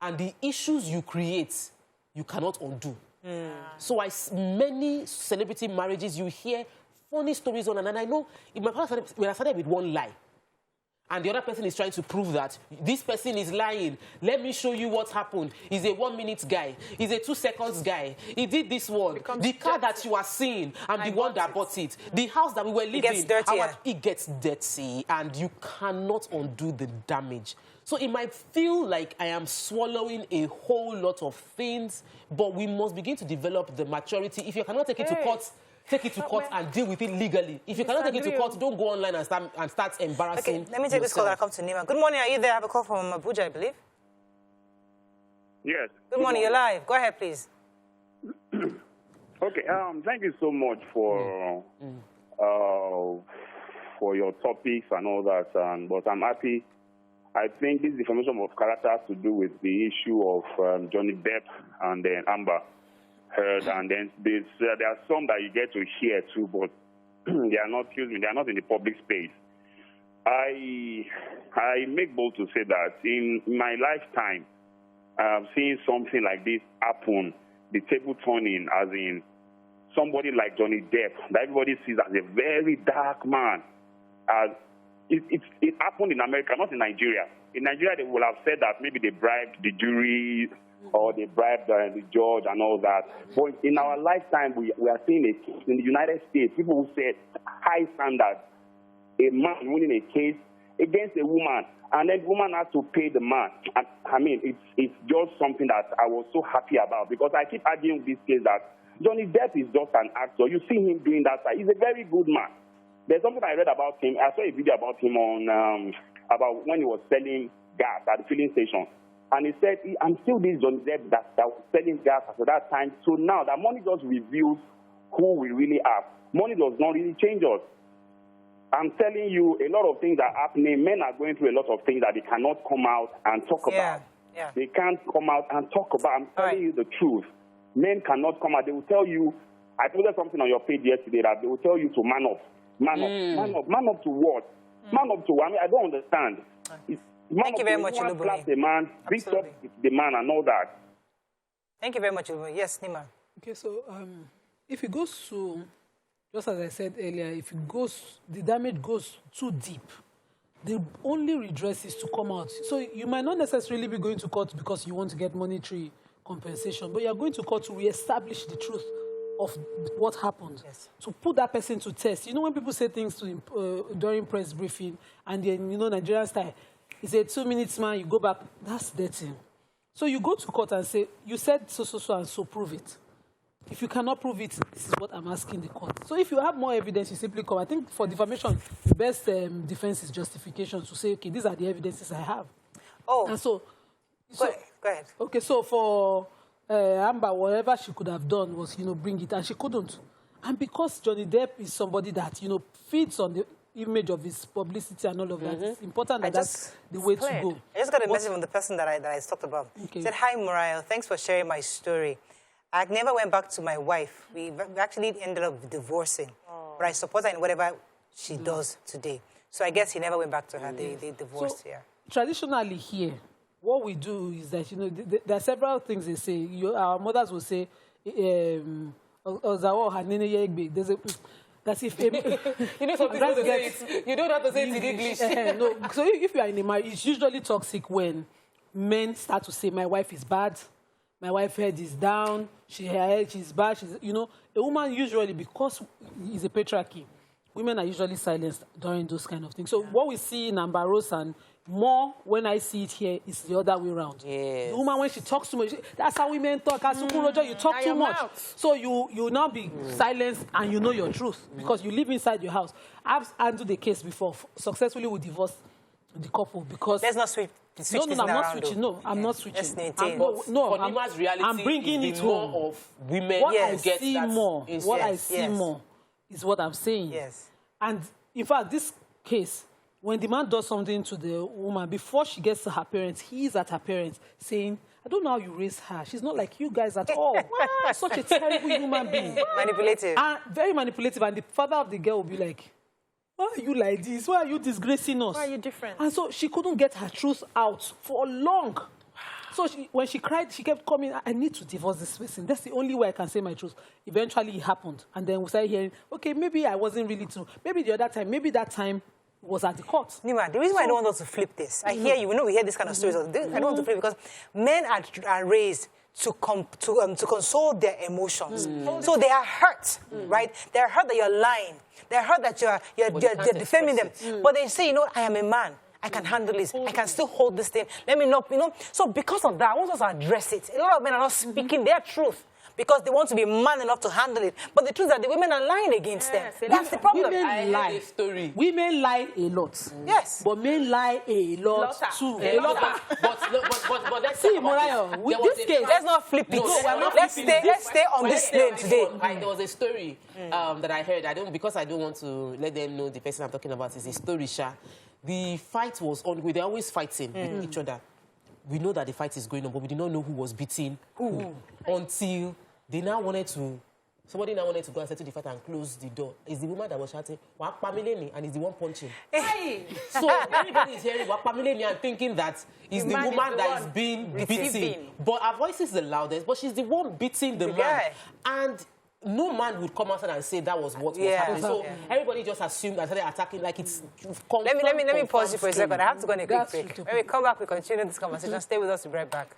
And the issues you create, you cannot undo. So many celebrity marriages, you hear funny stories on, and I know in my past, when I started with one lie, and the other person is trying to prove that this person is lying. Let me show you what happened. He's a 1 minute guy. He's a 2 seconds guy. He did this one. The car that you are seeing, I'm the one that bought it. The house that we were living in, it gets dirty, and you cannot undo the damage. So it might feel like I am swallowing a whole lot of things, but we must begin to develop the maturity. If you cannot take it to court, take it to court and deal with it legally. If you cannot take it to court, don't go online and start embarrassing Okay, let me take this call that comes to Nima. Good morning, are you there? I have a call from Abuja, I believe. Yes. Good morning, you're live. Go ahead, please. Okay, thank you so much for your topics and all that, but I'm happy. I think this defamation of character has to do with the issue of Johnny Depp and then Amber Heard, and then there are some that you get to hear too, but they are not in the public space. I make bold to say that in my lifetime, seeing something like this happen, the table turning, as in somebody like Johnny Depp, that everybody sees as a very dark man, it happened in America, not in Nigeria. In Nigeria, they would have said that maybe they bribed the jury or they bribed the judge and all that. But in our lifetime, we are seeing it in the United States. People who said high standards, a man winning a case against a woman, and then the woman has to pay the man. And, I mean, it's just something that I was so happy about, because I keep arguing with this case that Johnny Depp is just an actor. You see him doing that side. He's a very good man. There's something I read about him. I saw a video about him on about when he was selling gas at the filling station. And he said, I'm still this Johnny Depp that was selling gas at that time. So now that money just reveals who we really are. Money does not really change us. I'm telling you, a lot of things are happening. Men are going through a lot of things that they cannot come out and talk about. Yeah. They can't come out and talk about. I'm telling you the truth. Men cannot come out. They will tell you, I posted something on your page yesterday that they will tell you to man up. Man up. Man up to what? Man up to what? I mean, I don't understand. Thank you very much, Olubunmi. The man, beat up the man and all that. Thank you very much, Olubunmi. Yes, Nima. Okay, so if it goes to, just as I said earlier, if it goes, the damage goes too deep, the only redress is to come out. So you might not necessarily be going to court because you want to get monetary compensation, but you're going to court to reestablish the truth of what happened, to put that person to test. You know, when people say things to him during press briefing, and then, you know, Nigerian style, it's a 2 minutes man, you go back, that's dirty. So you go to court and say, you said so, and so, prove it. If you cannot prove it, this is what I'm asking the court. So if you have more evidence, you simply come. I think for defamation, the best defense is justification, to say, okay, these are the evidences I have. Oh. And so go ahead. Okay, so for Amber, whatever she could have done was, you know, bring it, and she couldn't. And because Johnny Depp is somebody that, you know, feeds on the image of his publicity and all of that, it's important that that's the way to go. I just got a message from the person that I talked about. Okay. He said, hi, Mariah, thanks for sharing my story. I never went back to my wife. We actually ended up divorcing. But I support her in whatever she does today. So I guess he never went back to her. They divorced here. Traditionally here, what we do is that, you know, there are several things they say. Our mothers will say, there's a... That's if you know, some people say it. You don't have to say it in English. No, so if you are in a marriage, it's usually toxic when men start to say, my wife is bad, my wife's head is down, she's bad, you know. A woman usually, because it's a patriarchy, women are usually silenced during those kind of things. So what we see in Amber Rose, and more when I see it here, is the other way around. Yes. The woman, when she talks too much, that's how women talk. As you talk too much. So you now be silenced, and you know your truth because you live inside your house. I've handled the case before successfully. We divorced the couple because let's not switch. No, I'm not switching. No, I'm not switching. Let's maintain. I'm bringing it home. More of women. What I see more. What I see more is what I'm saying. Yes. And in fact, this case, when the man does something to the woman, before she gets to her parents, he is at her parents saying, I don't know how you raise her. She's not like you guys at all. Wow, such a terrible human being. Manipulative. Very manipulative. And the father of the girl will be like, why are you like this? Why are you disgracing us? Why are you different? And so she couldn't get her truth out for long. So when she cried, she kept coming, I need to divorce this person. That's the only way I can say my truth. Eventually, it happened. And then we started hearing, okay, maybe I wasn't really true. Maybe the other time, maybe that time was at the court. Nima, the reason why I don't want us to flip this, I hear you, we know we hear this kind of stories. I don't want to flip because men are raised to console their emotions. So they are hurt, right? They're hurt that you're lying. They're hurt that you're defaming them. But they say, you know, I am a man. I can handle this. I can still hold this thing. Let me not, you know. So because of that, I want us to address it. A lot of men are not speaking their truth because they want to be man enough to handle it. But the truth is that the women are lying against them. That's the problem. Women lie. Women lie a lot. Yes. But men lie a lot too. A lot. But let's see, Mariah, with this case, let's not flip it. Let's stay on this lane today. There was a story that I heard. Because I don't want to let them know the person I'm talking about is a story, Sha. The fight was ongoing. They're always fighting with each other. We know that the fight is going on, but we did not know who was beating who. Until somebody now wanted to go and settle the fight and close the door. It's the woman that was shouting, "Wapamileni," and it's the one punching. Hey. So everybody is hearing "Wapamileni" and thinking that it's the woman that is being beaten. But her voice is the loudest, but she's the one beating the man. And no man would come outside and say that was what was happening. So everybody just assumed that they're attacking like it's... Let me pause you for a second. I have to go on a quick break. When we come back, we continue this conversation. Stay with us. We'll be right back.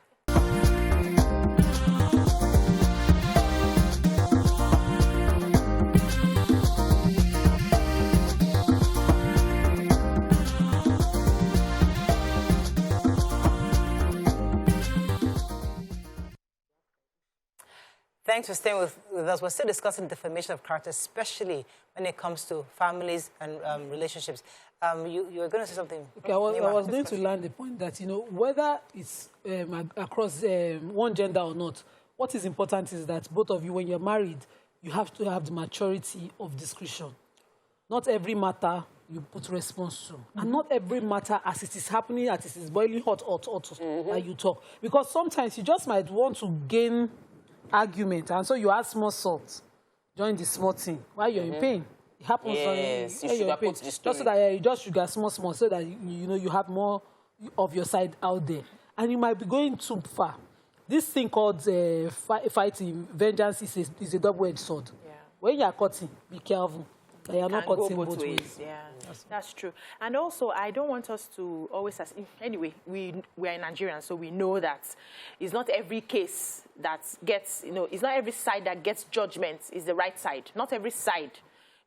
Thanks for staying with us. We're still discussing defamation of character, especially when it comes to families and relationships. You were going to say something. Okay, I was going to land the point that, you know, whether it's across one gender or not, what is important is that both of you, when you're married, you have to have the maturity of discretion. Not every matter you put response to. And not every matter as it is happening, as it is boiling hot, that you talk. Because sometimes you just might want to gain argument, and so you add small salt, join the small thing while you're in pain. It happens when you're in pain. Just so that you just sugar small, so that you know you have more of your side out there, and you might be going too far. This thing called fighting vengeance is a double-edged sword. Yeah. when you are cutting, be careful. They are not cutting both both ways. Yeah, that's true. And also, I don't want us to always, anyway, we are Nigerians, so we know that it's not every case that gets, it's not every side that gets judgment is the right side. Not every side.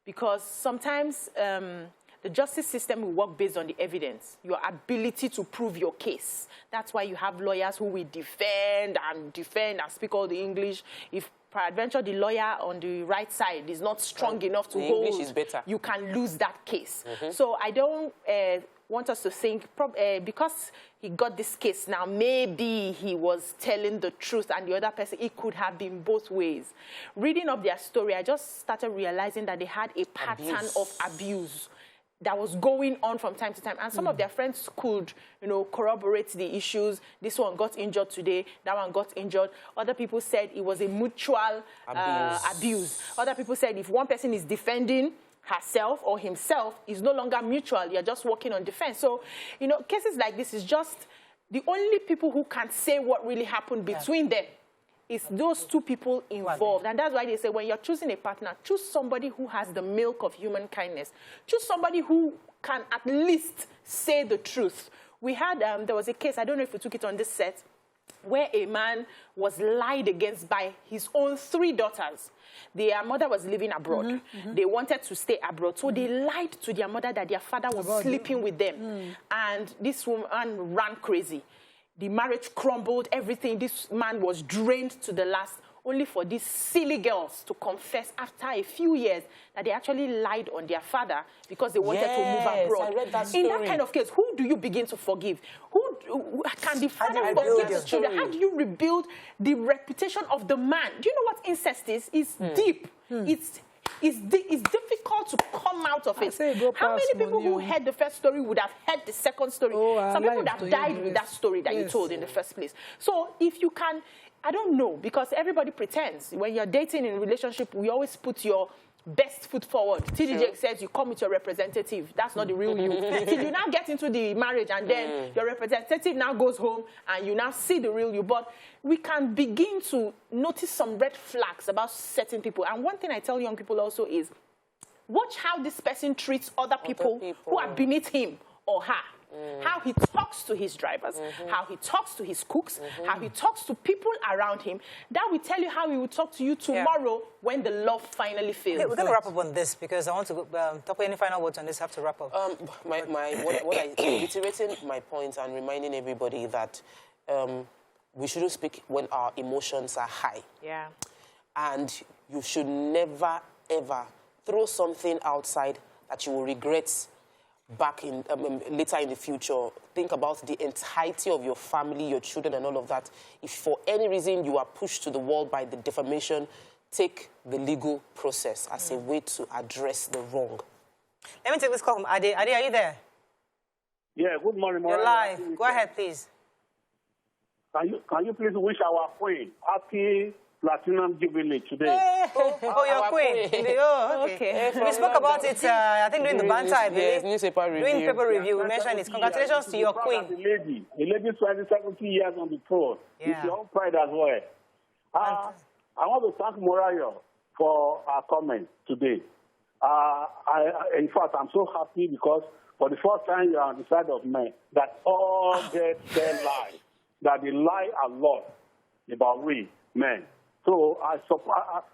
Because sometimes the justice system will work based on the evidence, your ability to prove your case. That's why you have lawyers who will defend and speak all the English. If peradventure the lawyer on the right side is not strong enough to hold, English is better. You can lose that case. So I don't want us to think, because he got this case now, maybe he was telling the truth and the other person, it could have been both ways. Reading up their story, I just started realizing that they had a pattern of abuse that was going on from time to time. And some of their friends could, corroborate the issues. This one got injured today, that one got injured. Other people said it was a mutual abuse. Other people said if one person is defending herself or himself, it's no longer mutual. You're just working on defense. So, cases like this is just the only people who can say what really happened between them. It's those two people involved. And that's why they say when you're choosing a partner, choose somebody who has the milk of human kindness. Choose somebody who can at least say the truth. We had, there was a case, I don't know if we took it on this set, where a man was lied against by his own 3 daughters. Their mother was living abroad. They wanted to stay abroad. So they lied to their mother that their father was sleeping with them. And this woman ran crazy. The marriage crumbled, everything. This man was drained to the last, only for these silly girls to confess after a few years that they actually lied on their father because they wanted to move abroad. I read that story. In that kind of case, who do you begin to forgive? Who can the father forgive the children? How do you rebuild the reputation of the man? Do you know what incest is? It's deep. It's difficult to come out of it. How many people who heard the first story would have heard the second story? Some people would have died with that story that you told in the first place. So if you can, I don't know, because everybody pretends. When you're dating in a relationship, we always put your best foot forward. TDJ says you come with your representative. That's not the real you. Till you now get into the marriage and then your representative now goes home and you now see the real you. But we can begin to notice some red flags about certain people. And one thing I tell young people also is, watch how this person treats other people who are beneath him or her. How he talks to his drivers, how he talks to his cooks, how he talks to people around him. That will tell you how he will talk to you tomorrow when the love finally fails. Okay, we're going to wrap up on this because I want to go, talk any final words on this. I have to wrap up. Reiterating my point and reminding everybody that we shouldn't speak when our emotions are high. Yeah. And you should never, ever throw something outside that you will regret back in later in the future. Think about the entirety of your family, your children, and all of that. If for any reason you are pushed to the wall by the defamation, take the legal process as a way to address the wrong. Let me take this call from Ade. Ade, are you there? Yeah, good morning, You're live. Go ahead, please. Can you please wish our queen happy Platinum Jubilee today? Hey, your queen. Okay. We spoke about it, I think, during the banter, I believe. Newspaper review. During paper review, we mentioned it. Congratulations to your queen. The lady spent 70 years on the throne. It's your own pride as well. I want to thank Morayo for our comment today. In fact, I'm so happy because for the first time you are on the side of men that all dead lie, that they lie a lot about we men. So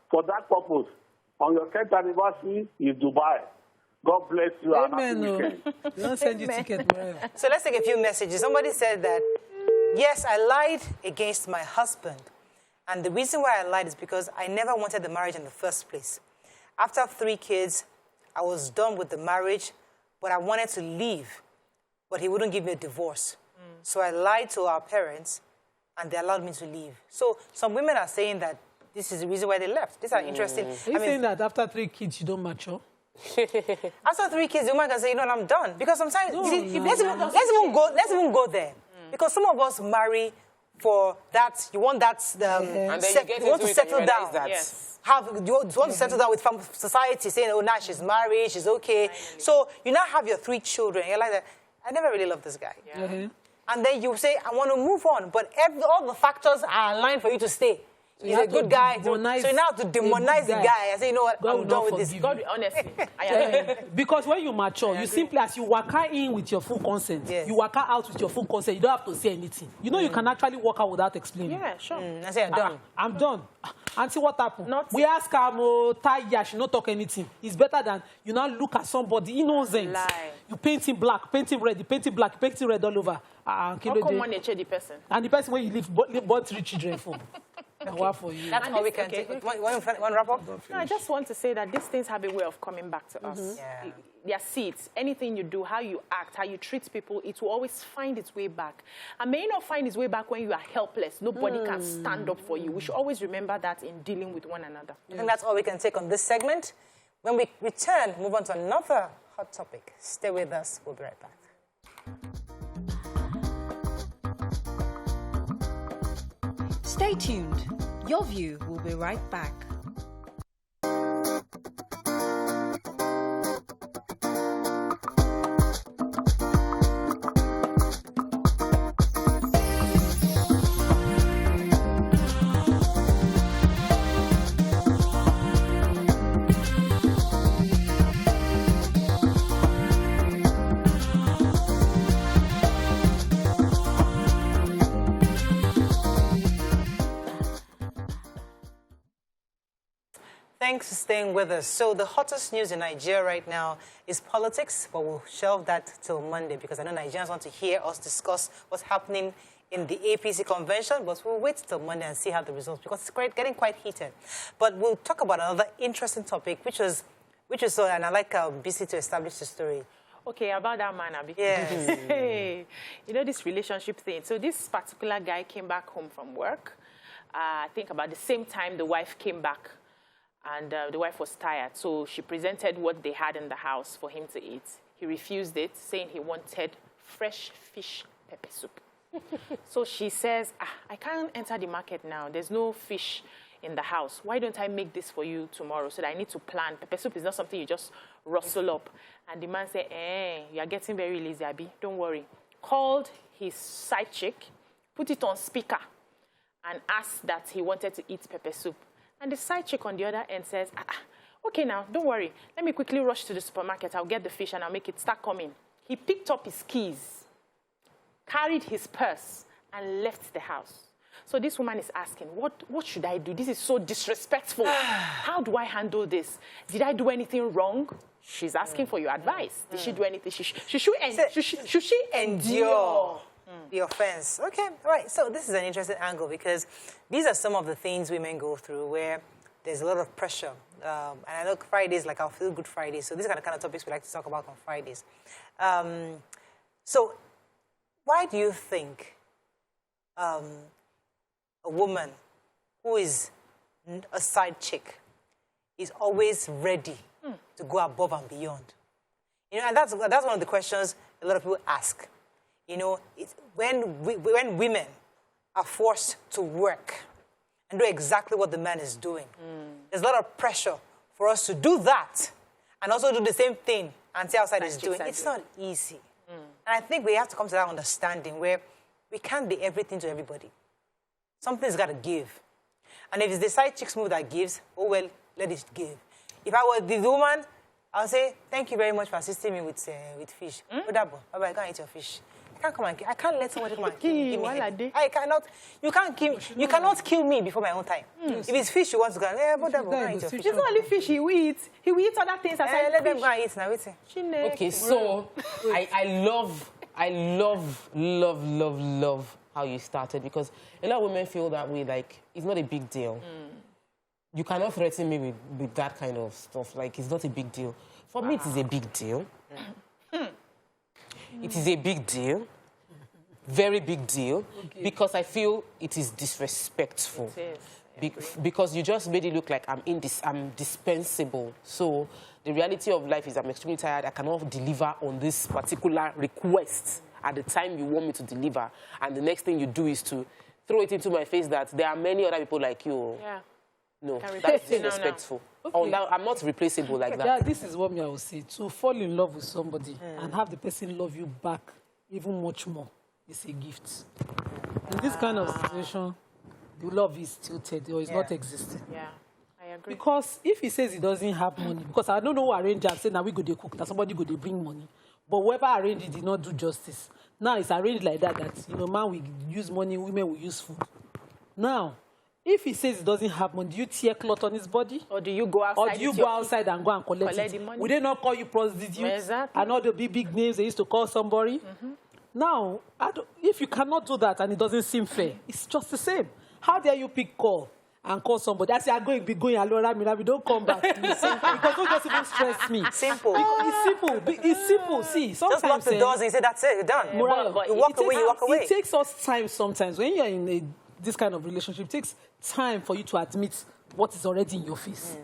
for that purpose, on your 10th anniversary is Dubai. God bless you. Amen. Don't send you ticket, bro. So let's take a few messages. Somebody said that, yes, I lied against my husband. And the reason why I lied is because I never wanted the marriage in the first place. After 3 kids, I was done with the marriage, but I wanted to leave. But he wouldn't give me a divorce. So I lied to our parents, and they allowed me to leave. So some women are saying that this is the reason why they left. These are interesting. Are you saying that after 3 kids, you don't mature? After 3 kids, the woman can say, you know, I'm done. Because sometimes, let's even go there. Because some of us marry for that, you want that, and then you want to settle down. Yes. You want to settle down with society, saying, oh, now she's married, she's okay. So you now have your 3 children. You're like, I never really loved this guy. Yeah. And then you say, I want to move on. But all the factors are aligned for you to stay. He's a good guy. So you now have to demonize the guy and say, you know what, I'm done with this. God, honestly, I agree. Because when you mature, you simply, as you walk in with your full consent, you walk out with your full consent, you don't have to say anything. You know, you can actually walk out without explaining. Yeah, sure. I say, I'm done. I'm done. And see what happened. We ask her, Taya, she not talk anything. It's better than you now look at somebody innocent. You paint him black, paint him red, you paint him black, you paint him red all over. How come one nature the person? And the person where you live bought 3 children for. Okay. For you. That's how we can take it. One wrap up? No, I just want to say that these things have a way of coming back to us. Yeah. Their seeds, anything you do, how you act, how you treat people, it will always find its way back. And may not find its way back when you are helpless. Nobody can stand up for you. We should always remember that in dealing with one another. I think that's all we can take on this segment. When we return, move on to another hot topic. Stay with us. We'll be right back. Stay tuned. Your View will be right back. Thanks for staying with us. So the hottest news in Nigeria right now is politics, but we'll shelve that till Monday because I know Nigerians want to hear us discuss what's happening in the APC convention, but we'll wait till Monday and see how the results, because it's getting quite heated. But we'll talk about another interesting topic, which is and I like BC to establish the story. Okay, about that man, Abi. Yes. You know, this relationship thing. So this particular guy came back home from work. I think about the same time the wife came back. And the wife was tired, so she presented what they had in the house for him to eat. He refused it, saying he wanted fresh fish pepper soup. So she says, I can't enter the market now. There's no fish in the house. Why don't I make this for you tomorrow so that I need to plan? Pepper soup is not something you just rustle up. And the man said, you are getting very lazy, Abi. Don't worry. Called his side chick, put it on speaker, and asked that he wanted to eat pepper soup. And the side chick on the other end says, okay, now, don't worry. Let me quickly rush to the supermarket. I'll get the fish and I'll make it start coming. He picked up his keys, carried his purse, and left the house. So this woman is asking, what should I do? This is so disrespectful. How do I handle this? Did I do anything wrong? She's asking for your advice. Did she do anything? Should she endure the offense? Okay, all right. So this is an interesting angle because these are some of the things women go through where there's a lot of pressure. And I know Fridays, like our Feel Good Fridays, so these are the kind of topics we like to talk about on Fridays. So why do you think a woman who is a side chick is always ready to go above and beyond? You know, and that's one of the questions a lot of people ask. You know, when women are forced to work and do exactly what the man is doing, there's a lot of pressure for us to do that and also do the same thing Auntie outside is doing. It's not easy. And I think we have to come to that understanding where we can't be everything to everybody. Something's got to give. And if it's the side chick's move that gives, oh, well, let it give. If I were the woman, I'll say, thank you very much for assisting me with fish. Bye-bye, I can't eat your fish. I can't let somebody come and kill me. I cannot. You cannot kill me before my own time. If it's fish you want to go, it's not only fish he will eat. He will eat other things aside let them go and eat now. Okay, so I love how you started, because a lot of women feel that way, like it's not a big deal. You cannot threaten me with that kind of stuff. Like, it's not a big deal. For me, it is a big deal. It is a big deal. Very big deal. Okay. Because I feel it is disrespectful. It is. Because you just made it look like I'm dispensable. So the reality of life is I'm extremely tired. I cannot deliver on this particular request at the time you want me to deliver. And the next thing you do is to throw it into my face that there are many other people like you. Yeah. No, that's disrespectful. Okay. Oh, I'm not replaceable like that. Yeah, this is what I would say. To fall in love with somebody and have the person love you back even much more is a gift. In this kind of situation, the love is tilted or is not existing. Yeah, I agree. Because if he says he doesn't have money, because I don't know who arranged it, say now we go to cook, that somebody go to bring money. But whoever arranged it did not do justice. Now it's arranged like that, man will use money, women will use food. Now, if he says he doesn't have money, do you tear cloth on his body? Or do you go outside? Or do you go outside and go and collect it? The money? Would they not call you prostitute? Exactly. And all the big names they used to call somebody? Now, if you cannot do that and it doesn't seem fair, it's just the same. How dare you pick call and call somebody? I say, I'm going to be going, Alora, don't come back. Because don't just even stress me. Simple. It's simple. It's simple. See, sometimes... Just lock the doors and you say, that's it, you're done. But you walk away. It takes us time sometimes. When you're in this kind of relationship, it takes time for you to admit what is already in your face.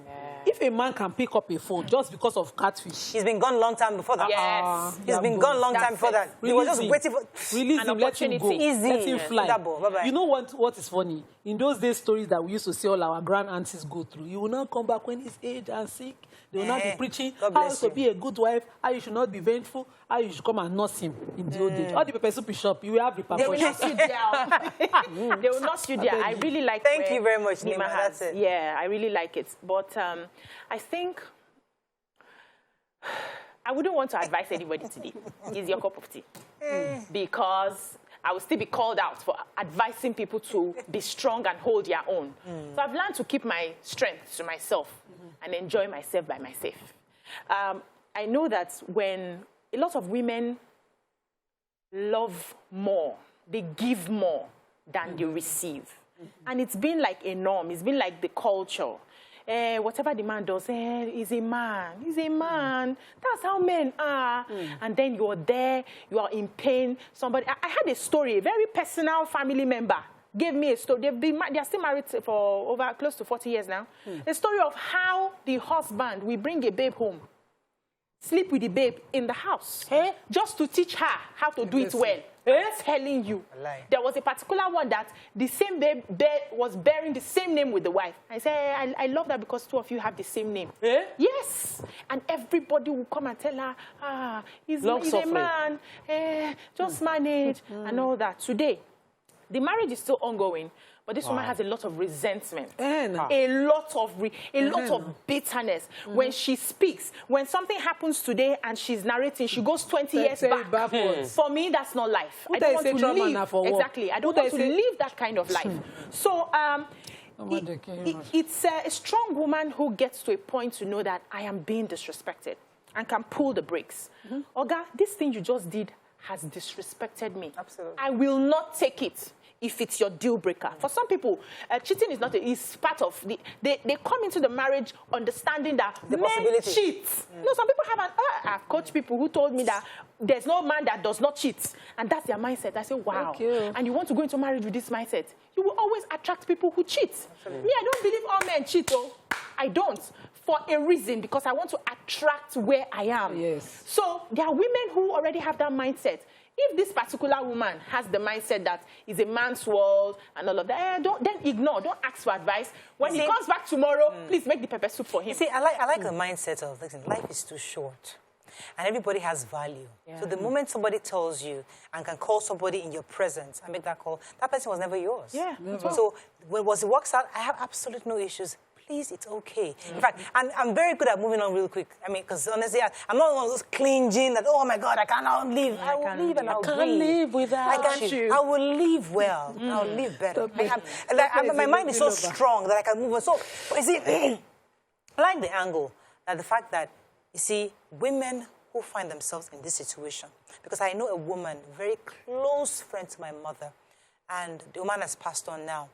If a man can pick up a phone just because of catfish... He's been gone a long time before that. Yes. He's been gone a long time before that. He was just waiting for... Release him, let him go. Easy. Let him fly. Bye-bye. You know what is funny? In those days, stories that we used to see all our grand aunties go through, you will not come back when he's aged and sick. They will not be preaching how to be a good wife, how you should not be vengeful, how you should come and nurse him in the old age. All the pepper soup shop, you will have the papa. They will nurse you there. They will nurse you there. I really like Thank you very much, Nima. That's it. Yeah, I really like it. But I think I wouldn't want to advise anybody today. It's your cup of tea. Because I will still be called out for advising people to be strong and hold their own. So I've learned to keep my strength to myself and enjoy myself by myself. I know that when a lot of women love more, they give more than they receive. And it's been like a norm. It's been like the culture. Whatever the man does, he's a man. He's a man. That's how men are. And then you're there, you are in pain. Somebody, I had a story, a very personal family member gave me a story. They are still married for over close to 40 years now. A story of how the husband will bring a babe home, sleep with the babe in the house, just to teach her how to do it well. Telling you, there was a particular one that the same babe was bearing the same name with the wife. I said, I love that because two of you have the same name. Yes. And everybody will come and tell her, he's a man, just manage, and all that. Today, the marriage is still ongoing, but this woman has a lot of resentment, a lot of bitterness. When she speaks, when something happens today and she's narrating, she goes 20 years back. For me, that's not life. I don't want to live. Exactly. I don't want to live that kind of life. So it's a strong woman who gets to a point to know that I am being disrespected and can pull the brakes. Oga, this thing you just did has disrespected me. Absolutely. I will not take it if it's your deal breaker. For some people, cheating is not it's part of they come into the marriage understanding that men cheat. No, some people have I've coached people who told me that there's no man that does not cheat, and that's their mindset. I say, wow. And you want to go into marriage with this mindset, you will always attract people who cheat. Absolutely. Me, I don't believe all men cheat, though. I don't. For a reason, because I want to attract where I am. Yes. So there are women who already have that mindset. If this particular woman has the mindset that it's a man's world and all of that, then ignore. Don't ask for advice. When he comes back tomorrow, please make the pepper soup for him. See, I like the mindset of, listen, life is too short. And everybody has value. So the moment somebody tells you and can call somebody in your presence and make that call, that person was never yours. Yeah. So when it works out, I have absolutely no issues. Please, it's okay. In fact, I'm very good at moving on real quick. I mean, because honestly, I'm not one of those clinging that, oh my God, I cannot leave. I will leave and I'll breathe. I can't live without you. I will live well. I'll live better. My mind is so strong that I can move on. So, you see, I like the angle, the fact that, you see, women who find themselves in this situation, because I know a woman, very close friend to my mother, and the woman has passed on now.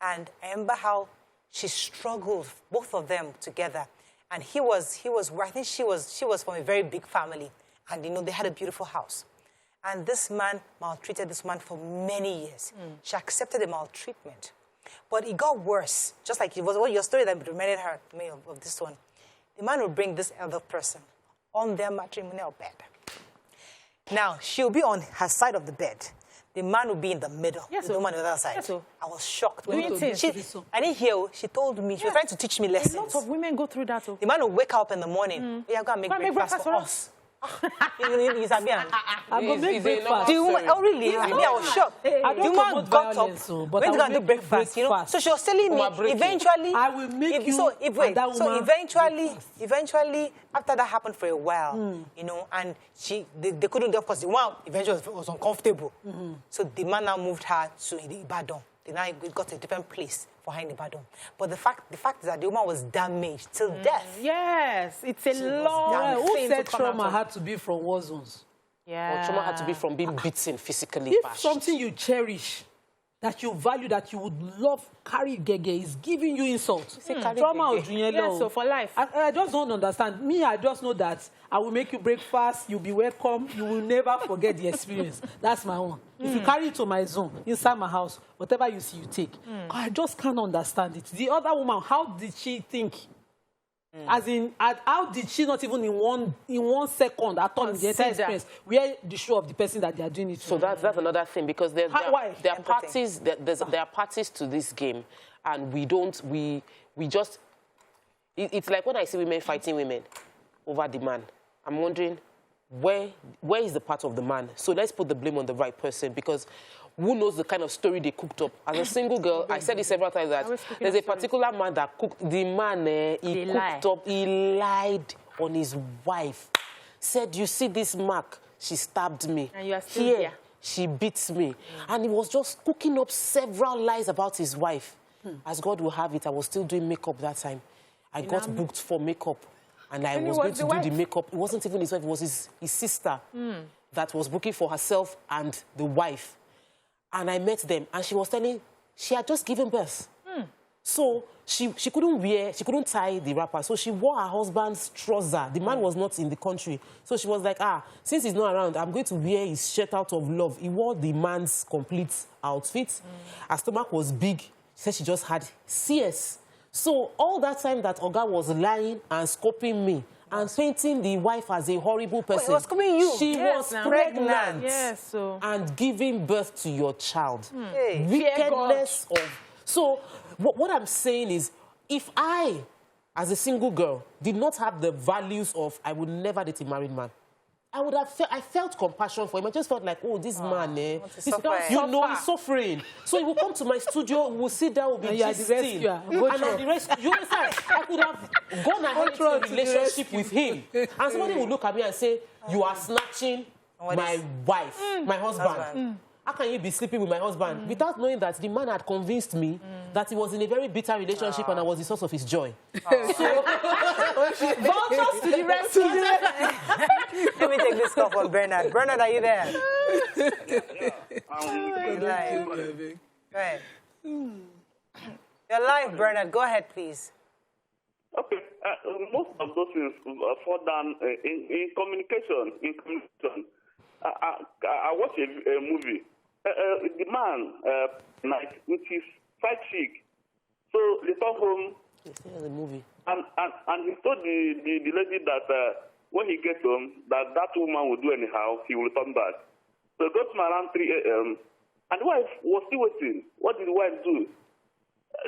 And I remember how she struggled, both of them together. And I think she was from a very big family. And, you know, they had a beautiful house. And this man maltreated this man for many years. She accepted the maltreatment. But it got worse. Just like it was your story that reminded her of this one. The man would bring this elder person on their matrimonial bed. Now, she'll be on her side of the bed. The man would be in the middle, the woman on the other side. I was shocked. I didn't hear her. She told me, she was trying to teach me lessons. A lot of women go through that. The man would wake up in the morning, go and make breakfast for us. You sabi am. I'm going to make breakfast. The woman, oh really? I was shocked. I don't woman got up, but went to go and do breakfast, you know. So she was telling me, eventually, I will make you. So eventually, after that happened for a while, you know, and they couldn't, of course, the one eventually was uncomfortable. So the man now moved her to Ibadan. They now got a different place for her in Ibadan. But the fact is that the woman was damaged till death. Yes, it's a long. Who said trauma had to be from war zones? Or trauma had to be from being beaten physically. If something you cherish, that you value, that you would love, carry gege, is giving you insult. Trauma or so for life. I just don't understand. Me, I just know that I will make you breakfast, you'll be welcome, you will never forget the experience. That's my own. If you carry it to my zone, inside my house, whatever you see, you take. I just can't understand it. The other woman, how did she think? As in, how did she not even in one second at all in the entire experience wear the shoe of the person that they are doing it to? So that's another thing, because there are parties. There are parties to this game, and we just. It's like when I see women fighting women over the man. I'm wondering where is the part of the man? So let's put the blame on the right person, because who knows the kind of story they cooked up. As a single girl, I said this several times, that there's a particular man that cooked, the man, he lied on his wife. Said, you see this mark, she stabbed me. And you are still here. She beats me. And he was just cooking up several lies about his wife. As God will have it, I was still doing makeup that time. I got booked for makeup. And I was going to do the makeup. It wasn't even his wife, it was his sister that was booking for herself and the wife. And I met them, and she was telling, she had just given birth. So she couldn't tie the wrapper. So she wore her husband's trouser. The man was not in the country. So she was like, since he's not around, I'm going to wear his shirt out of love. He wore the man's complete outfit. Her stomach was big. She said she just had CS. So all that time that Oga was lying and scoping me, and painting the wife as a horrible person. Was coming you. She was pregnant. Yes, and giving birth to your child. Wickedness of... So what I'm saying is, if I, as a single girl, did not have the values of I would never date a married man, I would have I felt compassion for him. I just felt like, oh, this man, he's suffering. So he will come to my studio, we'll sit down, we'll be gisting. You understand? I could have gone ahead into a relationship with him. And somebody would look at me and say, you are snatching my wife, my husband. How can you be sleeping with my husband? Without knowing that the man had convinced me that he was in a very bitter relationship and I was the source of his joy. So, vultures to the rescue. Let me take this call from Bernard. Bernard, are you there? Go ahead. You're live, Bernard. Go ahead, please. Okay. Most of those things fall down in communication. I watched a movie. The man, like, with his side chick. So they come home. The movie. And he told the lady that when he gets home, that woman will do anyhow, he will come back. So it got to around 3 a.m. And the wife was still waiting. What did the wife do?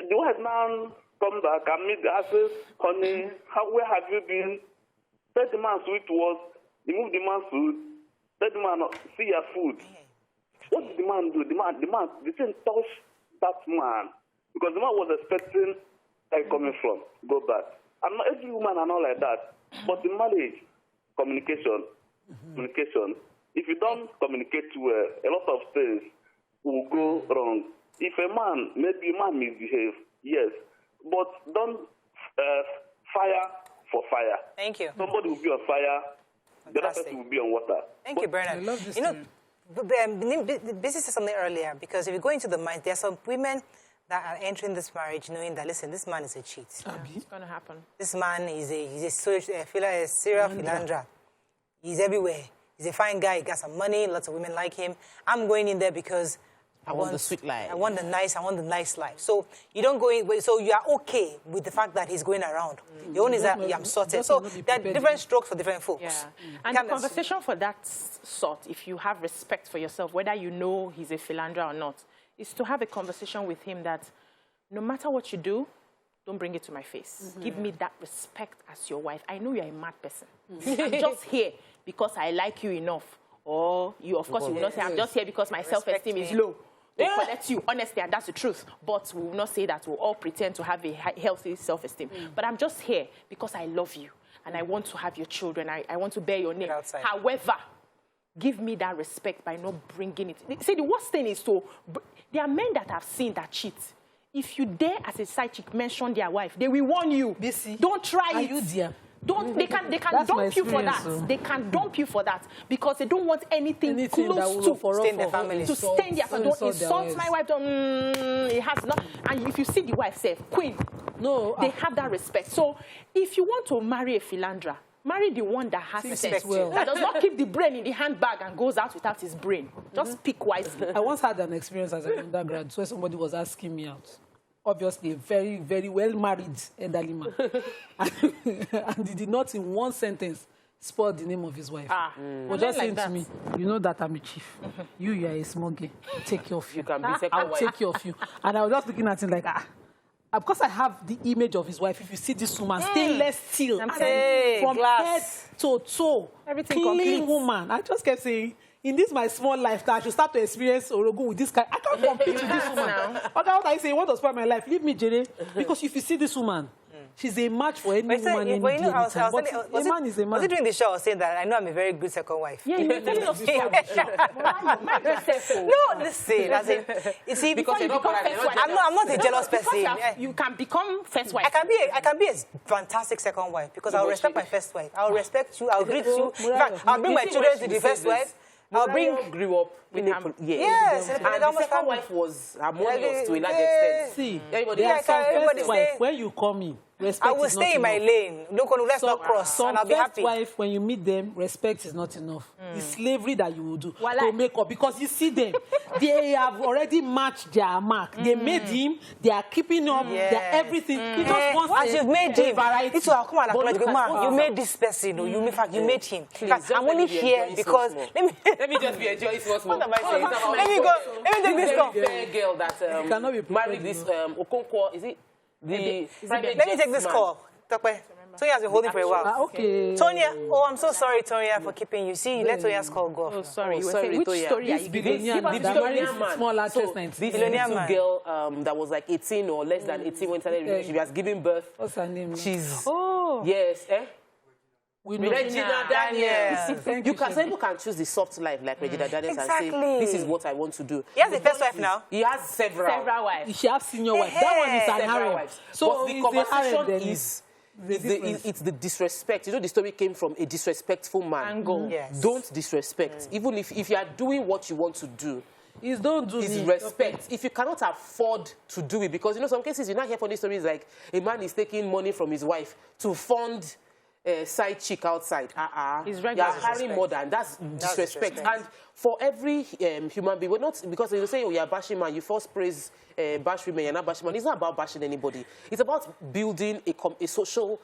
The wife now come back and meet her, says, honey, where have you been? Said the man sweet was, remove the man's food. Said the man, see your food. What did the man do? The man didn't touch that man. Because the man was expecting where he's coming from. Go back. I'm not every woman and all like that. But in marriage, communication. If you don't communicate well, a lot of things will go wrong. If maybe a man misbehave, yes. But don't fire for fire. Thank you. Somebody will be on fire. Fantastic. The other person will be on water. Thank you, Bernard. I love this Busy said something earlier, because if you go into the mind, there are some women that are entering this marriage knowing that, listen, this man is a cheat. It's going to happen. This man is a serial philanderer. He's everywhere. He's a fine guy. He got some money. Lots of women like him. I'm going in there because I want the sweet life. I want the nice life. So you don't go in, so you are okay with the fact that he's going around. The only is that I'm sorted. So there are different strokes for different folks. Yeah. And the conversation for that sort, if you have respect for yourself, whether you know he's a philanderer or not, is to have a conversation with him that no matter what you do, don't bring it to my face. Give me that respect as your wife. I know you're a mad person. I'm just here because I like you enough. Or you, of course, you will not say, I'm just here because my self-esteem is low. We'll collect you, honestly, and that's the truth. But we will not say that we'll all pretend to have a healthy self-esteem. But I'm just here because I love you. And I want to have your children. I want to bear your name. However, give me that respect by not bringing it. See, the worst thing is there are men that I've seen that cheat. If you dare as a side chick mention their wife, they will warn you. Don't try it. Are you dear? Don't, they can dump you for that. So. They can dump you for that because they don't want anything close to stain their family. To stain their family. Don't insult my wife. Don't, it has not. And if you see the wife say, queen, no, they have that respect. So if you want to marry a philandra, marry the one that has sense, that does not keep the brain in the handbag and goes out without his brain. Just pick wisely. I once had an experience as an undergrad where somebody was asking me out. Obviously, a very, very well-married elderly man. And he did not, in one sentence, spell the name of his wife. But just saying to me, you know that I'm a chief. You are a small girl. Take care of you. You can be second I'll wife. take care of you. And I was just looking at him like, because I have the image of his wife, if you see this woman, stainless steel, from head to toe, everything clean complete. Woman. I just kept saying, in this my small life, that I should start to experience Orogun with this guy. I can't compete with this woman. Okay, what I say, you want to spoil my life? Leave me, Jere. Because if you see this woman, she's a match for any woman. A man is a man. Was it during the show I was saying that I know I'm a very good second wife? Yeah, you were telling us before the show. No, listen. You see, because you become first wife. I'm not a jealous person. You can become first wife. I can be a fantastic second wife because I'll respect my first wife. I'll respect you. I'll greet you. In fact, I'll bring my children to the first wife. I'll bring. Grew up with him. Yes, and the second wife was harmonious to a large extent. See, everybody first wife. When you call me, respect I will stay in my lane. Let's not cross, and I'll be happy. Wife, when you meet them, respect is not enough. It's slavery that you will do to make up because you see them, they have already matched their mark. They made him. They are keeping up. Their everything. He just wants once you've made him, it's come and acknowledge. You made this person. You made him. I'm only here because let me just be a joyous once more. What am I saying? Let me go. Let me take this call. Fair girl that married this Okonkwo. Is it? Let me take this call. Tonya has been holding for a while. Okay. Tonya, I'm so sorry, Tonya, for keeping you. See, let Tonya's call go. Oh, sorry. Which story are you giving? Small artist, this little girl that was like 18 or less than 18 when she was giving birth. What's her name? She's yes, Regina Daniels. Some people can choose the soft life like Regina Daniels and say, this is what I want to do. He has a first wife now. He has several wives. She has senior wife. That one is an harem. So the conversation is it's the disrespect. You know, the story came from a disrespectful man. Angle. Yes. Don't disrespect. Even if you are doing what you want to do, don't do is respect. If you cannot afford to do it, because, you know, some cases you not hear funny stories like a man is taking money from his wife to fund side chick outside. You're carrying more than that's disrespect. And for every human being, we're not, because you say, oh, you're bashing man, you first praise bash women, you're not bashing man. It's not about bashing anybody. It's about building a social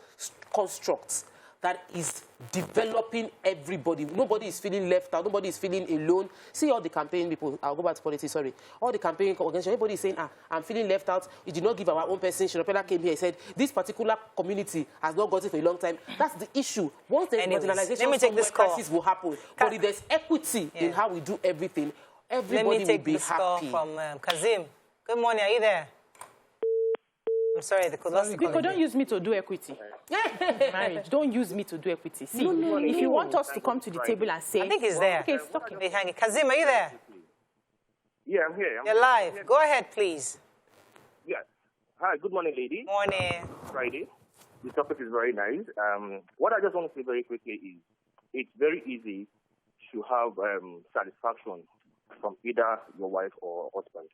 construct that is developing everybody. Nobody is feeling left out. Nobody is feeling alone. See all the campaign people. I'll go back to politics, sorry. All the campaign organizations, everybody is saying, I'm feeling left out. You did not give our own person. Shirapela came here and said, this particular community has not got it for a long time. That's the issue. Once there's marginalization, crisis will happen. But if there's equity in how we do everything, everybody will be happy. From Kazim. Good morning. Are you there? I'm sorry, Because don't use me to do equity. Marriage. Don't use me to do equity. See, if you want us to come to the table and say... I think he's there. Okay, it's talking. Kazim, are you there? Yeah, I'm here. You're live. Go ahead, please. Yes. Hi, good morning, lady. Morning. Friday. The topic is very nice. What I just want to say very quickly is it's very easy to have satisfaction from either your wife or husband.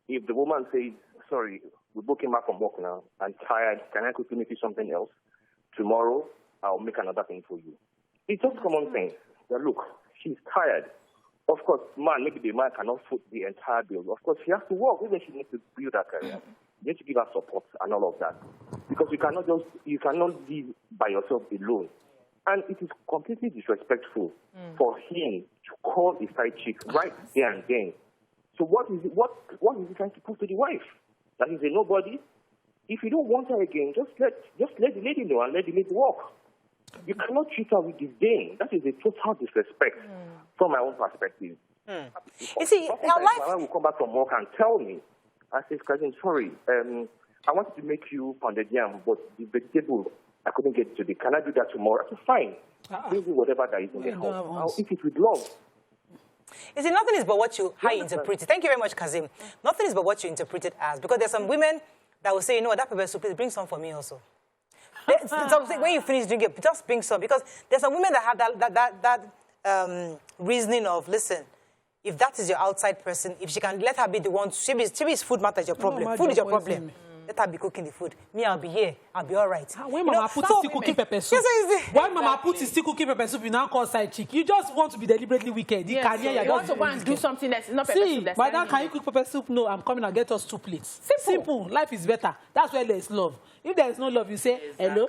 If the woman says, sorry, we're booking back from work now, I'm tired, can I quickly make you something else? Tomorrow, I'll make another thing for you. It's just common sense that, look, she's tired. Of course, maybe the man cannot foot the entire bill. Of course, she has to work. Maybe she needs to build her career. You need to give her support and all of that. Because you cannot live by yourself alone. And it is completely disrespectful for him to call a side chick right there and then. So what is he trying to prove to the wife? That he's a nobody? If you don't want her again, just let the lady know and let the lady walk. You cannot treat her with disdain. That is a total disrespect from my own perspective. You see, our life... My wife will come back from work and tell me, I say, cousin, sorry, I wanted to make you pounded yam, but the vegetable, I couldn't get it today. Can I do that tomorrow? I said, fine. Give me whatever that is in the house. I'll eat it with love. You see, nothing is but what how you interpret it. Thank you very much, Kazim. Nothing is but what you interpret it as. Because there's some women that will say, you know what, that pepper soup, please bring some for me also. When you finish drinking it, just bring some. Because there's some women that have that reasoning of, listen, if that is your outside person, if she can let her be the one, maybe it's food matter is your problem. Food is your problem. Let her be cooking the food. Me, I'll be here. I'll be all right. When Mama puts still cooking pepper soup, when Mama puts still cooking pepper soup, you now call side chick. You just want to be deliberately wicked. You want to go and do something else. It's not pepper soup. By that, can you cook pepper soup? No, I'm coming and get us 2 plates. Simple. Life is better. That's where there is love. If there is no love, you say, hello,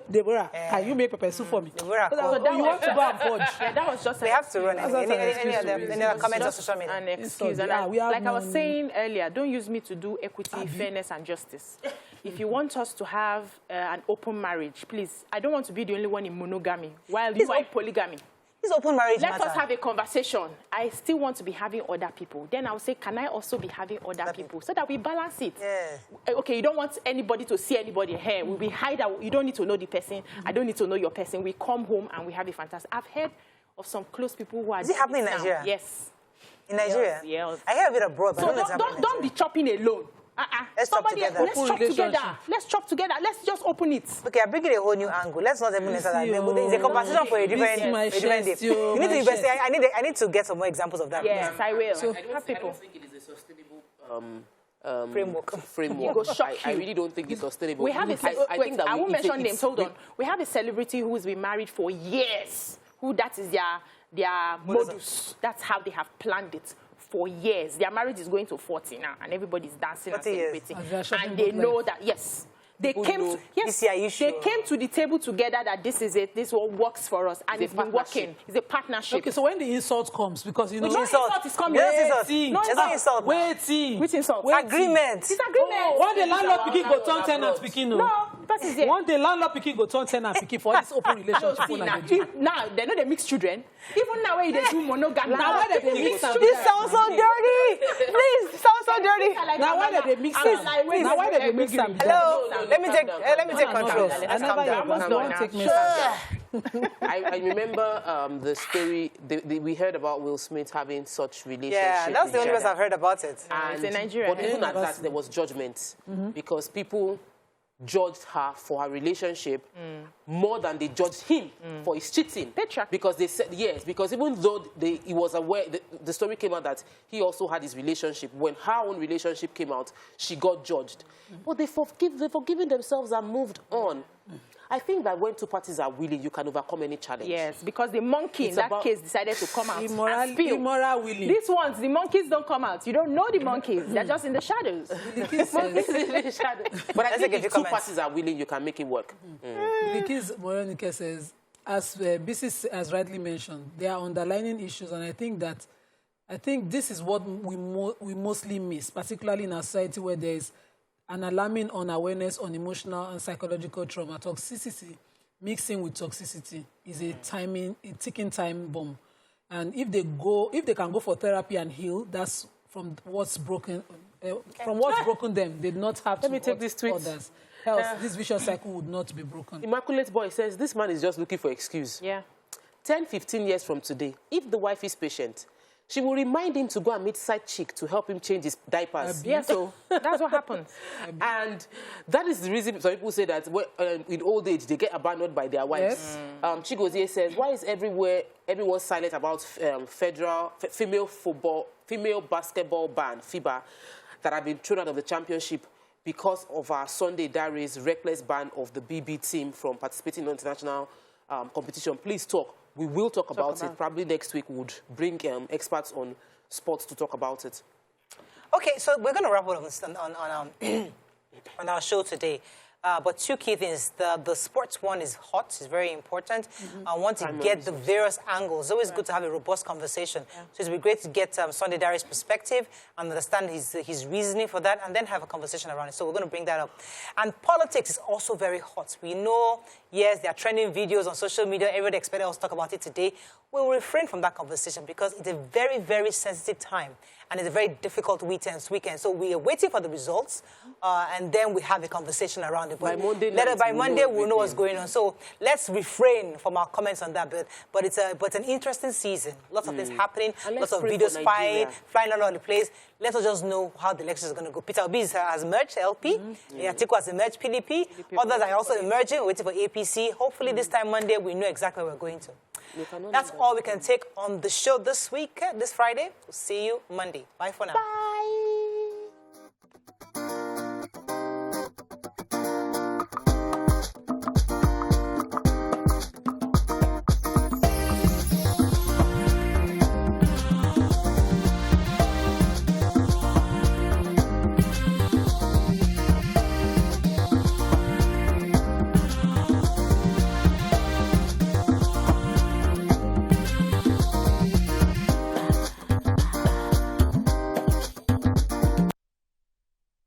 Deborah, can you make pepper soup for me? Deborah, so you want to go and forge. That was just they have to run. Any other comments on social media? An excuse. And like I was saying earlier, don't use me to do equity, fairness, and justice. If you want us to have an open marriage, please, I don't want to be the only one in monogamy while you are in polygamy. This open marriage Let us have a conversation. I still want to be having other people. Then I'll say, can I also be having other people? So that we balance it. Yeah. Okay, you don't want anybody to see anybody here. We hide out. You don't need to know the person. I don't need to know your person. We come home and we have a fantastic... I've heard of some close people who are... Is it happening in Nigeria? Yes. In Nigeria? Yes. I hear a bit abroad, but so don't be chopping alone. Let's chop together. Let's chop together. Let's chop together. Let's just open it. Okay, I'm bringing a whole new angle. Let's not even necessarily. It's a conversation for a different day. You need to investigate. I need to get some more examples of that. Yes, I will. So I don't think it is a sustainable framework. It will shock you. I really don't think it's sustainable. We have I won't mention names. Hold on. We have a celebrity who's been married for years. Who that is their modus. That's how they have planned it. For years. Their marriage is going to 40 now, and everybody's dancing and celebrating. And they know that, yes. They came to the table together that this is it, this what works for us, and it's been working. It's a partnership. Okay, so when the insult comes, because you know... Which insult is coming? No insult. Waiting. Which insult? Agreement. It's agreement. One day landlord picking go turn tenant picking. No, that is it. One day landlord picking go turn tenant picking for this open relationship. Now, they know they mix children. Even now, when they do monogamy. Now, why they mix them? This sounds so dirty. Please, sounds so dirty. Now, why they mix them? Now, why they mix them? Hello. Let me take control. I remember the story, we heard about Will Smith having such relationships. Yeah, that's the only person I've heard about it. And it's in Nigeria. But even at that, there was judgment because people judged her for her relationship more than they judged him for his cheating. Because they said, yes, because even though he was aware, the story came out that he also had his relationship. When her own relationship came out, she got judged. But they've forgiven themselves and moved on. I think that when two parties are willing, you can overcome any challenge. Yes, because the monkey in that case decided to come out and spill. Immoral willing. These ones, the monkeys don't come out. You don't know the monkeys. They're just in the shadows. But I think if two parties are willing, you can make it work. The case Morenike says, as BC has rightly mentioned, there are underlying issues, and I think this is what we mostly miss, particularly in a society where there is an alarming unawareness on emotional and psychological trauma. Toxicity, mixing with toxicity, is a ticking time bomb. And if they can go for therapy and heal, that's from what's broken. From what's broken them, they do not have to take this tweet. Others. Else, this vicious cycle would not be broken. Immaculate Boy says, this man is just looking for excuse. Yeah. 10, 15 years from today, if the wife is patient, she will remind him to go and meet side chick to help him change his diapers. Yeah, so that's what happens. And that is the reason some people say that in old age, they get abandoned by their wives. Yes. Chigozie says, why is everyone silent about female basketball ban, FIBA, that have been thrown out of the championship because of our Sunday Diaries reckless ban of the BB team from participating in international competition? Please talk. We will talk about it. Probably next week we would bring experts on sports to talk about it. Okay, so we're going to wrap up on our show today. But two key things. The sports one is hot. It's very important. I want to get the various angles. It's always good to have a robust conversation. So it would be great to get Sunday Diary's perspective and understand his reasoning for that, and then have a conversation around it. So we're going to bring that up. And politics is also very hot. We know, yes, there are trending videos on social media. Everybody expected us to talk about it today. We will refrain from that conversation because it's a very, very sensitive time. And it's a very difficult weekend. So we are waiting for the results, and then we have a conversation around it. But by Monday, we'll know what's going on. So let's refrain from our comments on that. But it's an interesting season. Lots of things happening. Lots of videos flying all over the place. Let us just know how the election is going to go. Peter Obi has emerged, LP. Atiku has emerged, PDP. Others are also emerging, waiting for APC. Hopefully this time Monday, we know exactly where we're going to. That's all we can take on the show this week, this Friday. We'll see you Monday. Bye for now. Bye.